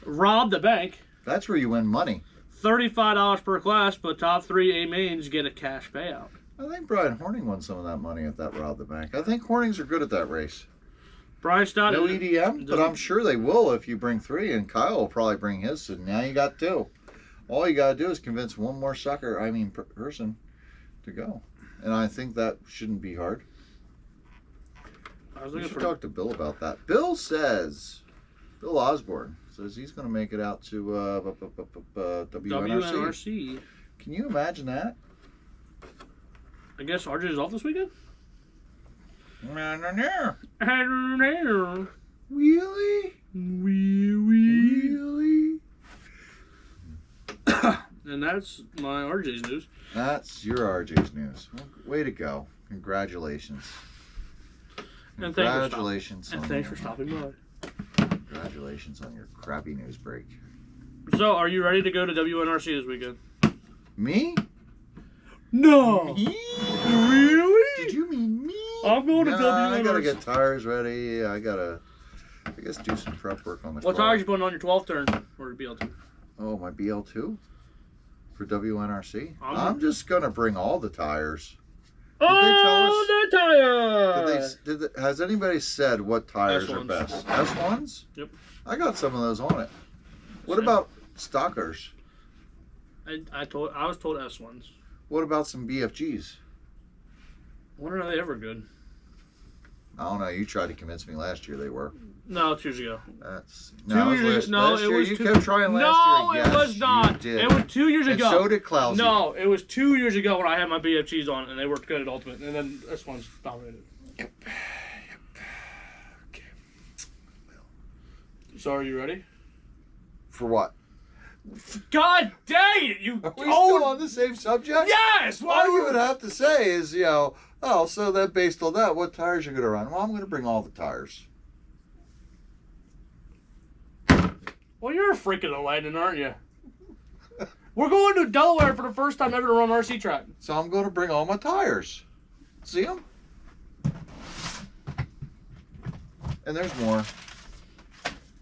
Rob the bank. That's where you win money. $35 per class, but top 3 A mains get a cash payout. I think Brian Horning won some of that money at that Rob the Bank. I think Hornings are good at that race. Brian Stott. No EDM, but I'm sure they will if you bring 3, and Kyle will probably bring his, so now you got 2. All you got to do is convince one more person to go. And I think that shouldn't be hard. I was We looking should for talk to Bill about that. Bill Osborne says he's going to make it out to WNRC. WNRC. Can you imagine that? I guess RJ is off this weekend? No. I don't know. Really? Really? And that's my RJ's news. That's your RJ's news. Well, way to go. Congratulations. And Congratulations. thanks for stopping by. Congratulations on your crappy news break. So, are you ready to go to WNRC this weekend? Me? No. Me? Really? Did you mean me? I'm going to No, WNRC. I gotta get tires ready. I guess do some prep work on the What car. tires you putting on your 12th turn or your BL2? Oh, my BL2 for WNRC. I'm- I'm just gonna bring all the tires. Oh, the tire! Has anybody said what tires are S1s. best? S1s? Yep. I got some of those on it. What Same. about stockers? I was told S1s. What about some BFGs? When are they ever good? I don't know. You tried to convince me last year they were. No, 2 years ago. That's 2 years ago. No, last it year. was You two- kept trying last No, year. it Yes, was not. You did. It was 2 years And ago. so did Klausy. No, it was 2 years ago when I had my BFGs on, and they worked good at Ultimate, and then S1s dominated. Yep. Okay. So are you ready? For what? God dang it! You Are we still on the same subject? Yes! All you would have to say is, oh, so that based on that, what tires are going to run? Well, I'm going to bring all the tires. Well, you're a freak of the lightning, aren't you? We're going to Delaware for the first time ever to run an RC track. So I'm going to bring all my tires. See them? And there's more.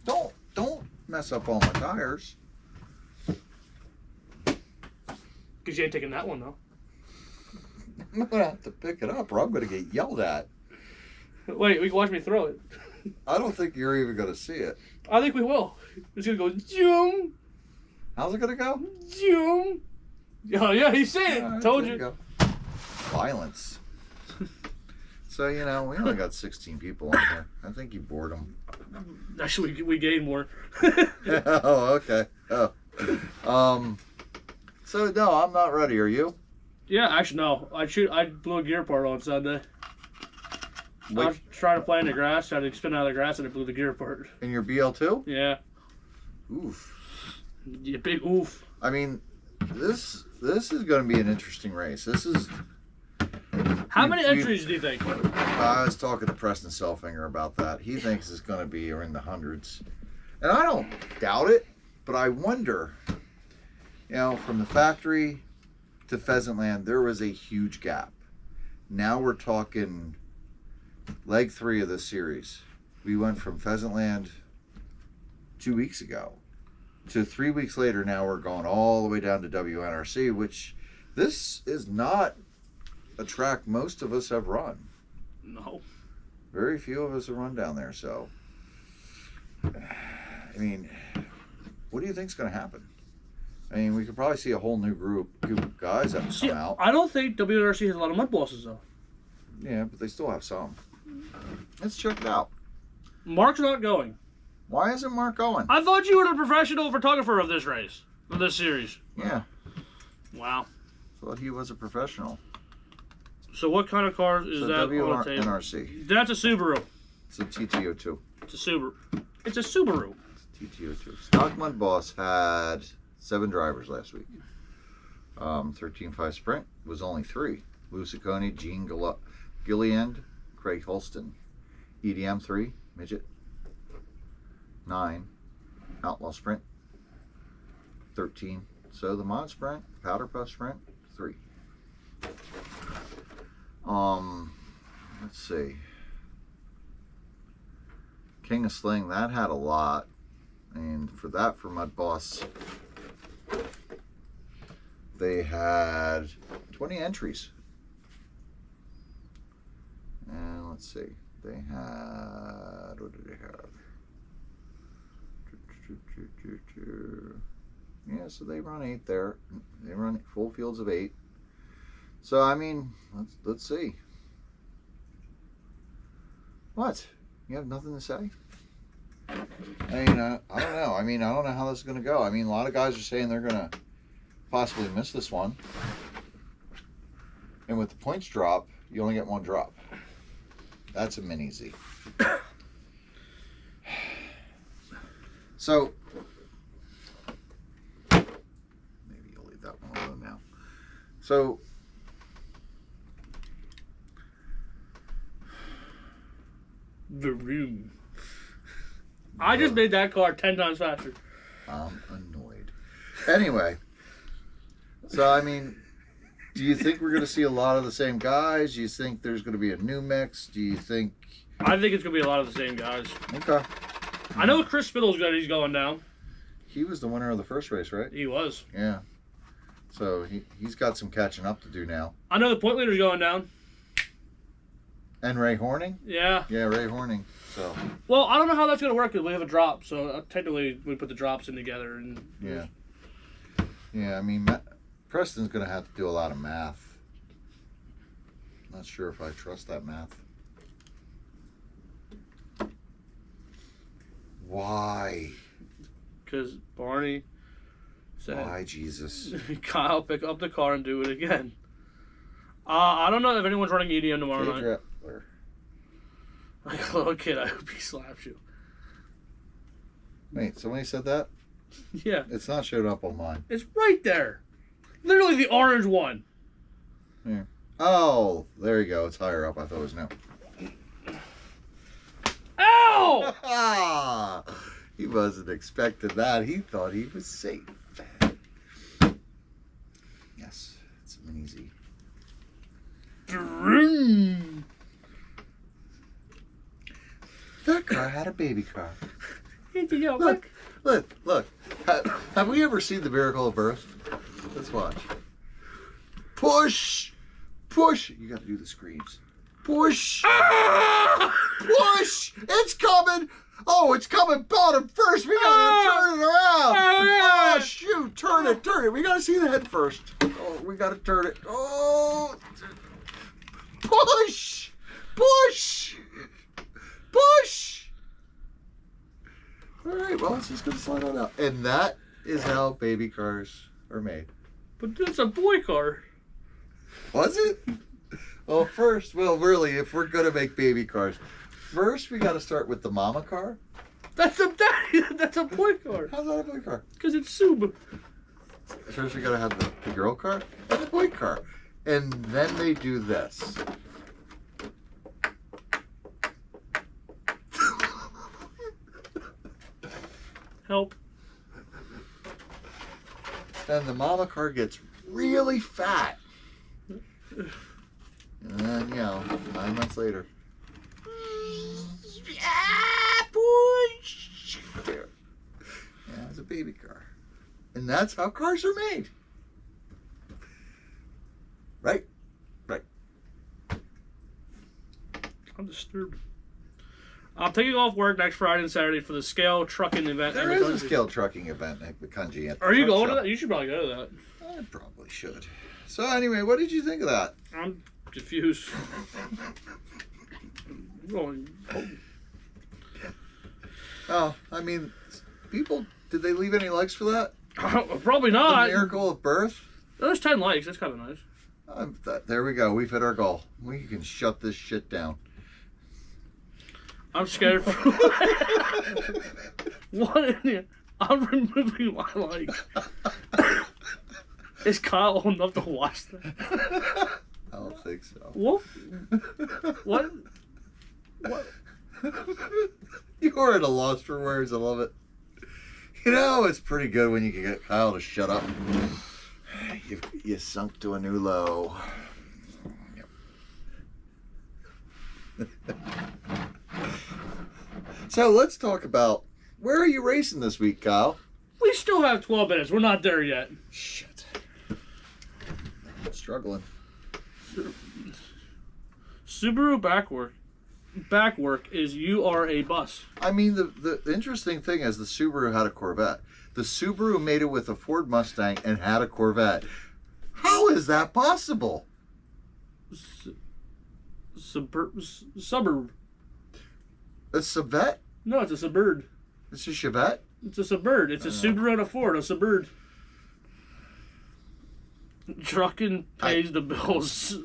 Don't mess up all my tires. Because you ain't taking that one, though. I'm going to have to pick it up or I'm going to get yelled at. Wait, we can watch me throw it. I don't think you're even going to see it. I think we will. It's going to go, zoom, How's it going to go? zoom. Oh, yeah, he's saying it. All right, Told there you. go. Violence. So, we only got 16 people on here. I think you bored them. Actually, we gained more. Oh, okay. Oh. So, no, I'm not ready. Are you? Yeah, actually, no. I blew a gear part on Sunday. I Wait, was trying to play in the grass, trying to spin out of the grass, and it blew the gear apart. in your BL2? Yeah. Oof. Yeah, big oof. I mean, this is going to be an interesting race. This is... How many we- entries do you think? I was talking to Preston Selfinger about that. He thinks it's going to be in the hundreds. And I don't doubt it, but I wonder, from the factory to Pheasantland, there was a huge gap. Now we're talking leg 3 of this series. We went from Pheasantland 2 weeks ago to 3 weeks later. Now we're going all the way down to WNRC, which this is not a track most of us have run. No. Very few of us have run down there, so I mean, what do you think's going to happen? I mean, we could probably see a whole new group of guys that come out. I don't think WNRC has a lot of mud bosses, though. Yeah, but they still have some. Let's check it out. Mark's not going. Why isn't Mark going? I thought you were the professional photographer of this race, of this series. Yeah, Wow. thought he was a professional. So what kind of car is So that on the table? WNRC. That's a Subaru. It's a TTO2. It's a Subaru. It's a Subaru. It's a TTO2. Stock Mud Boss had 7 drivers last week. 13.5 Sprint was only 3. Lou Ciccone, Gene Gilliand, Craig Holston. EDM 3, Midget. 9, Outlaw Sprint. 13. So the Mod Sprint, Powder Puff Sprint, 3. Let's see. King of Sling, that had a lot. And for Mud Boss, they had 20 entries. And let's see. They had, what did they have? Yeah, so they run 8 there. They run full fields of 8. So I mean, let's see. What? You have nothing to say? I mean, I don't know. I mean, I don't know how this is going to go. I mean, a lot of guys are saying they're going to possibly miss this one. And with the points drop, you only get 1 drop. That's a mini Z. So, maybe you'll leave that one alone now. So, The room. I just made that car 10 times faster. I'm annoyed. Anyway, so I mean, do you think we're going to see a lot of the same guys? Do you think there's going to be a new mix? Do you think... I think it's going to be a lot of the same guys. Okay. I know Chris Spittle's good. He's going down. He was the winner of the first race, right? He was. Yeah. So he's got some catching up to do now. I know the point leader's going down. And Ray Horning? Yeah. Yeah, Ray Horning. So. Well, I don't know how that's gonna work because we have a drop. So technically, we put the drops in together and. Yeah. Yeah, I mean, Preston's gonna have to do a lot of math. Not sure if I trust that math. Why? Because Barney said. Why, Jesus? Kyle, pick up the car and do it again. I don't know if anyone's running EDM tomorrow night. Like a little kid, I hope he slaps you. Wait, somebody said that? Yeah. It's not showing up on mine. It's right there. Literally the orange one. Yeah. Oh, there you go. It's higher up. I thought it was no. Ow! He wasn't expecting that. He thought he was safe. Yes, it's a Mini Z. That car had a baby car. Look. Have we ever seen The Miracle of Birth? Let's watch. Push! You got to do the screams. Push! Push! It's coming! Oh, it's coming bottom first. We gotta turn it around. Oh, shoot. Turn it. We gotta see the head first. Oh, we gotta turn it. Oh. Push! All right, well, it's just gonna slide on out. And that is how baby cars are made. But it's a boy car. Was it? Well, first, really, if we're gonna make baby cars, first we gotta start with the mama car. That's a boy car. How's that a boy car? Because it's Subaru. First we gotta have the girl car and the boy car. And then they do this. Help. Then the mama car gets really fat. And then, 9 months later. There. Yeah, it's a baby car. And that's how cars are made. Right? I'm disturbed. I'm taking off work next Friday and Saturday for the scale trucking event. There is a scale trucking event at the Kanji. At the Are you truck going to show. that? You should probably go to that. I probably should. So anyway, what did you think of that? I'm confused. Oh, I mean, people, did they leave any likes for that? Probably not. The Miracle of Birth? There's 10 likes. That's kind of nice. There we go. We've hit our goal. We can shut this shit down. I'm scared. What? I'm removing my like. Is Kyle old enough to watch that? I don't think so. What? What? What? You are at a loss for words. I love it. It's pretty good when you can get Kyle to shut up. You sunk to a new low. Yep. So let's talk about, where are you racing this week, Kyle? We still have 12 minutes. We're not there yet. Shit. I'm struggling. Subaru backwork is you are a bus. I mean, the interesting thing is the Subaru had a Corvette. The Subaru made it with a Ford Mustang and had a Corvette. How is that possible? Suburb. A Chevette? No, it's a Suburb. It's a Chevette? It's a Suburb. It's a Subaru and a Ford. A Suburb. Trucking pays the bills.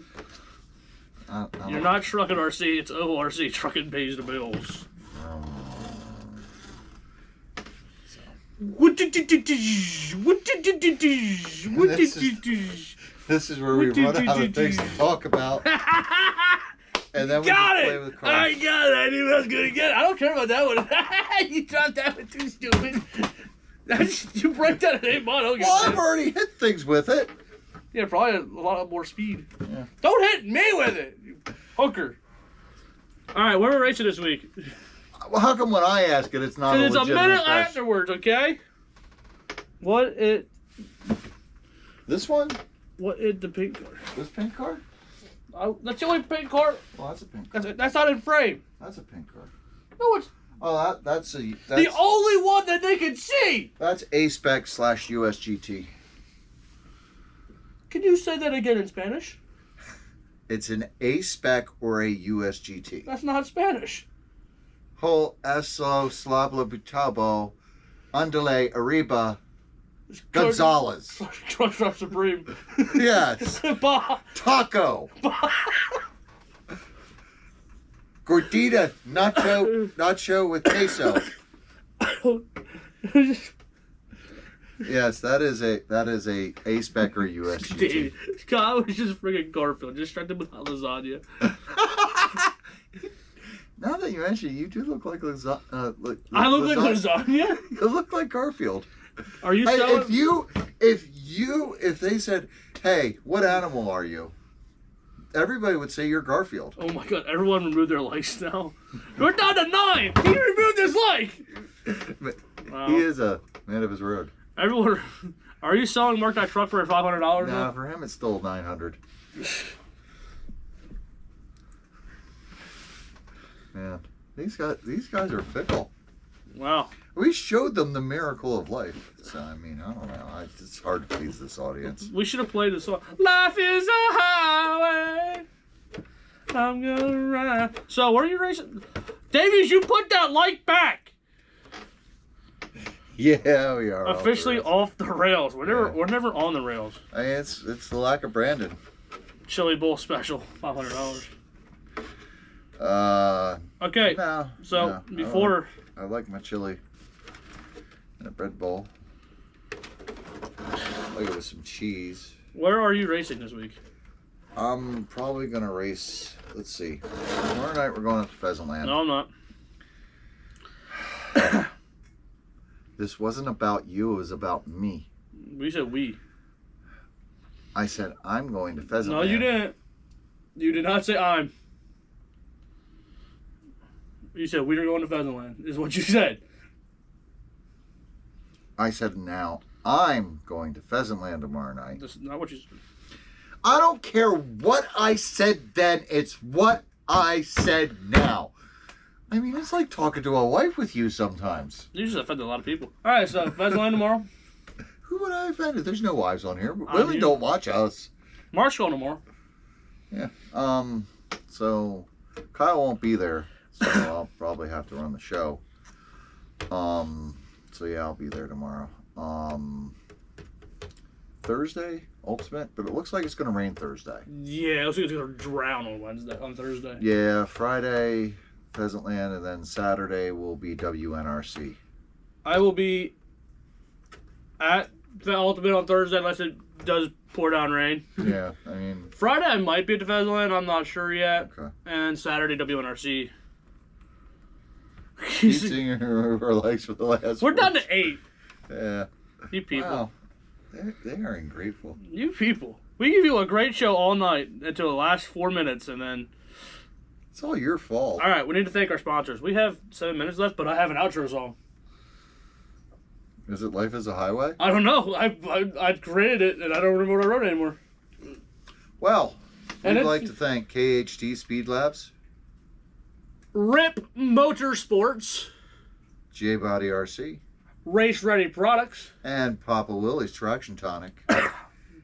You're not trucking RC. It's ORC. Trucking pays the bills. This is where we run out of things to talk about. And then we got just it! play with cars. I got it! I knew I was gonna get it. I don't care about that one. You dropped that one too stupid. You break that at 8 miles. Well, I've already hit things with it. Yeah, probably a lot more speed. Yeah. Don't hit me with it, you hooker. All right, where are we racing this week? Well, how come when I ask it, it's not a Because it's a legitimate minute question? afterwards, okay? What it... This one? What it the pink car? This pink car? That's the only pink car. Well, that's a pink car. That's not in frame. That's a pink car. No, it's That's the only one that they can see. That's A-Spec / USGT. Can you say that again in Spanish? It's an A-Spec or a USGT. That's not Spanish. Ho eso slabla butabo andale arriba Gonzalez. Crunch Wrap Supreme. Yes. Bah. Taco. Gordita nacho with queso. Yes, that is a A-Spec or USGT. Dude, God was just freaking Garfield. Just tried to with lasagna. Now that you mention it, you do look like lasagna. I look like lasagna? You look like Garfield. Are you Hey, selling? if they said, "Hey, what animal are you?" Everybody would say you're Garfield. Oh my God! Everyone removed their likes now. We're down to 9. He removed his like. Wow. He is a man of his word. Everyone, are you selling Mark that truck for $500? No, for him it's still $900. Man, these guys are fickle. Wow. We showed them the miracle of life. So I mean, I don't know. It's hard to please this audience. We should have played the song. Life is a highway. I'm gonna ride. So, where are you racing? Davies, you put that like back. Yeah, we are Officially off the rails. We're never on the rails. I mean, it's the lack of Brandon. Chili Bowl special, $500. Okay. No. So before I like my chili in a bread bowl. Like it with some cheese. Where are you racing this week? I'm probably gonna race. Let's see. Tomorrow night we're going up to Pheasant Land. No, I'm not. This wasn't about you. It was about me. We said we. I said I'm going to Pheasant No, Land. you didn't. You did not say I'm. You said we're going to Pheasant Land. Is what you said. I said now I'm going to Pheasant Land tomorrow night. That's not what you said. I don't care what I said then. It's what I said now. I mean, it's like talking to a wife with you sometimes. You just offended a lot of people. All right, so Pheasant Land tomorrow. Who would I offend? There's no wives on here. I'm Women you. don't watch us. Mark's going tomorrow. Yeah. So Kyle won't be there, so I'll probably have to run the show. So yeah, I'll be there tomorrow. Thursday, Ultimate, but it looks like it's gonna rain Thursday. Yeah, it looks like it's gonna drown on Thursday. Yeah, Friday, Pheasant Land, and then Saturday will be WNRC. I will be at the Ultimate on Thursday unless it does pour down rain. Yeah, I mean, Friday I might be at the Pheasant Land. I'm not sure yet. okay. And Saturday WNRC. Keep seeing her legs for the last. We're down four. to 8. Yeah. You people. Wow. They are ungrateful. You people. We give you a great show all night until the last 4 minutes, and then. It's all your fault. All right, we need to thank our sponsors. We have 7 minutes left, but I have an outro song. Is it Life is a Highway? I don't know. I created it, and I don't remember what I wrote anymore. Well, And we'd it's- like to thank KHT Speed Labs, Rip Motorsports, J-Body RC, Race Ready Products, and Papa Willie's Traction Tonic.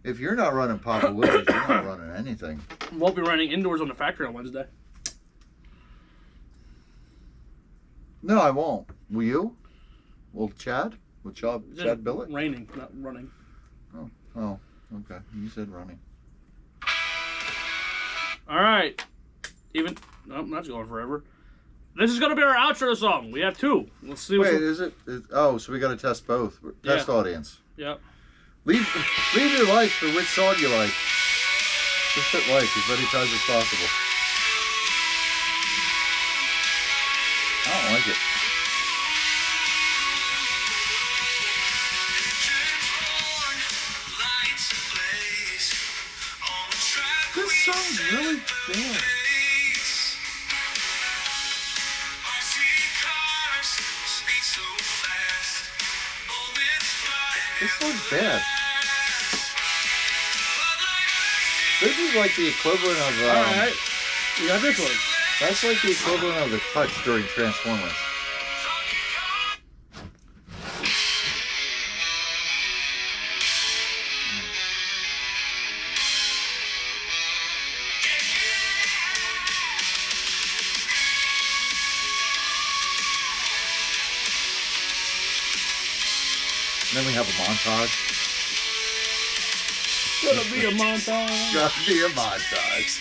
If you're not running Papa Willie's, you're not running anything. We'll be running indoors on the factory on Wednesday. No, I won't. Will you? Will Chad? Will Chad Billett? Raining, not running. Oh, okay. You said running. All right. That's going forever. This is going to be our outro song. We have 2. Let's see Wait, is it? Oh, so we got to test both. Test audience. Yep. Leave your likes for which song you like. Just hit like as many times as possible. I don't like it. This song's really bad. This song's bad. This is like the equivalent of. All right. You got this one. That's like the equivalent of the touch during Transformers. And then we have a montage. Gotta be a montage. Gotta be a montage.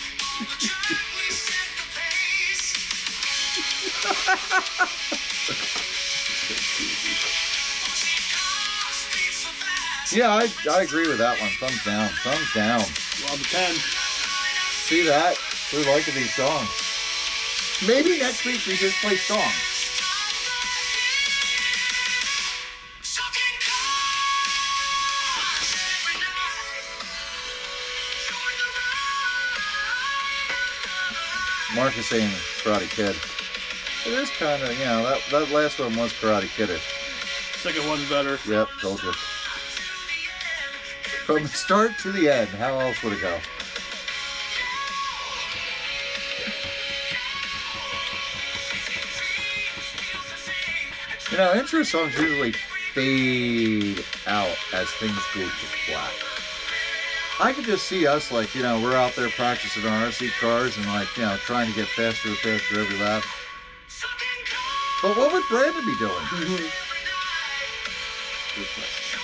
Yeah, I agree with that one. Thumbs down. Thumbs down. 12 to 10. See that? We're liking these songs. Maybe next week we just play songs. Mark is saying Karate Kid. It is kind of, you know, that last one was Karate Kid-ish. Second one's better. Yep, told you. From the start to the end, how else would it go? You know, intro songs usually fade out as things go to black. I could just see us, like, you know, we're out there practicing our RC cars and, like, you know, trying to get faster and faster every lap. But what would Brandon be doing? Good question.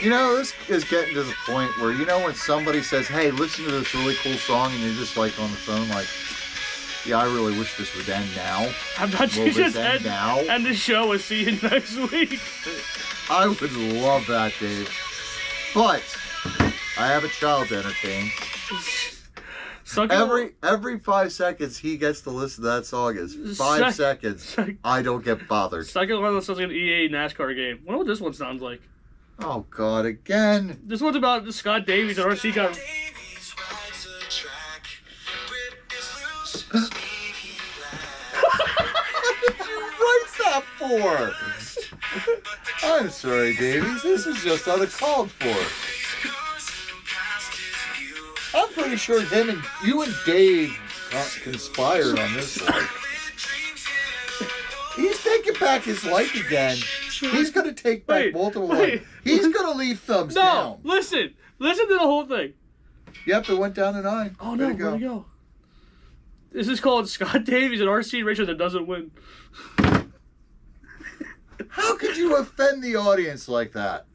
You know, this is getting to the point where, you know, when somebody says, hey, listen to this really cool song, and you're just, like, on the phone, like, yeah, I really wish this would end now. I'm not Will just this end now? end the show and see you next week. I would love that, Dave. But I have a child to entertain. Every 5 seconds he gets to listen to that song is 5 seconds. I don't get bothered. Second one sounds like an EA NASCAR game. I wonder what this one sounds like. Oh God, again. This one's about Scott Davies and RC car. What did you write that for? I'm sorry, Davies. This is just uncalled for. I'm pretty sure you and Dave conspired on this one. He's taking back his life again. He's going to take back multiple lives. He's going to leave thumbs down. No, listen to the whole thing. Yep, it went down to 9. Oh no, where'd it go? This is called Scott Davies, an RC racer that doesn't win. How could you offend the audience like that?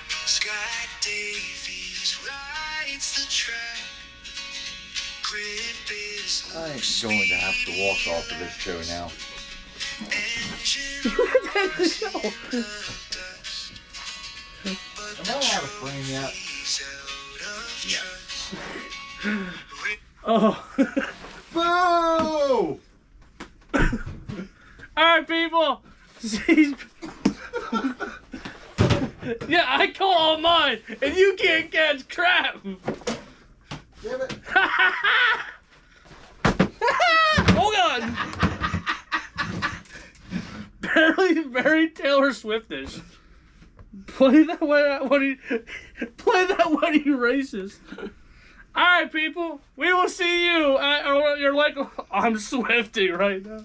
Scott Davies rides the track. I ain't going to have to walk off of this show now. Am I out of frame yet? Yeah. Oh. Boo! Alright, people. Yeah, I call all mine, and you can't catch crap. Damn it. Hold on. Very Taylor Swiftish. Play that when he races. All right, people. We will see you. You're like, I'm Swifting right now.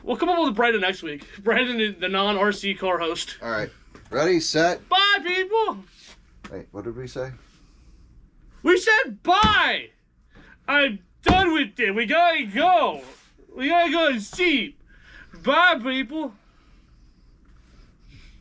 We'll come up with Brandon next week. Brandon, the non-RC car host. All right. Ready, set. Bye, people. Wait, what did we say? We said bye. I'm done with it. We gotta go. We gotta go and sleep. Bye, people.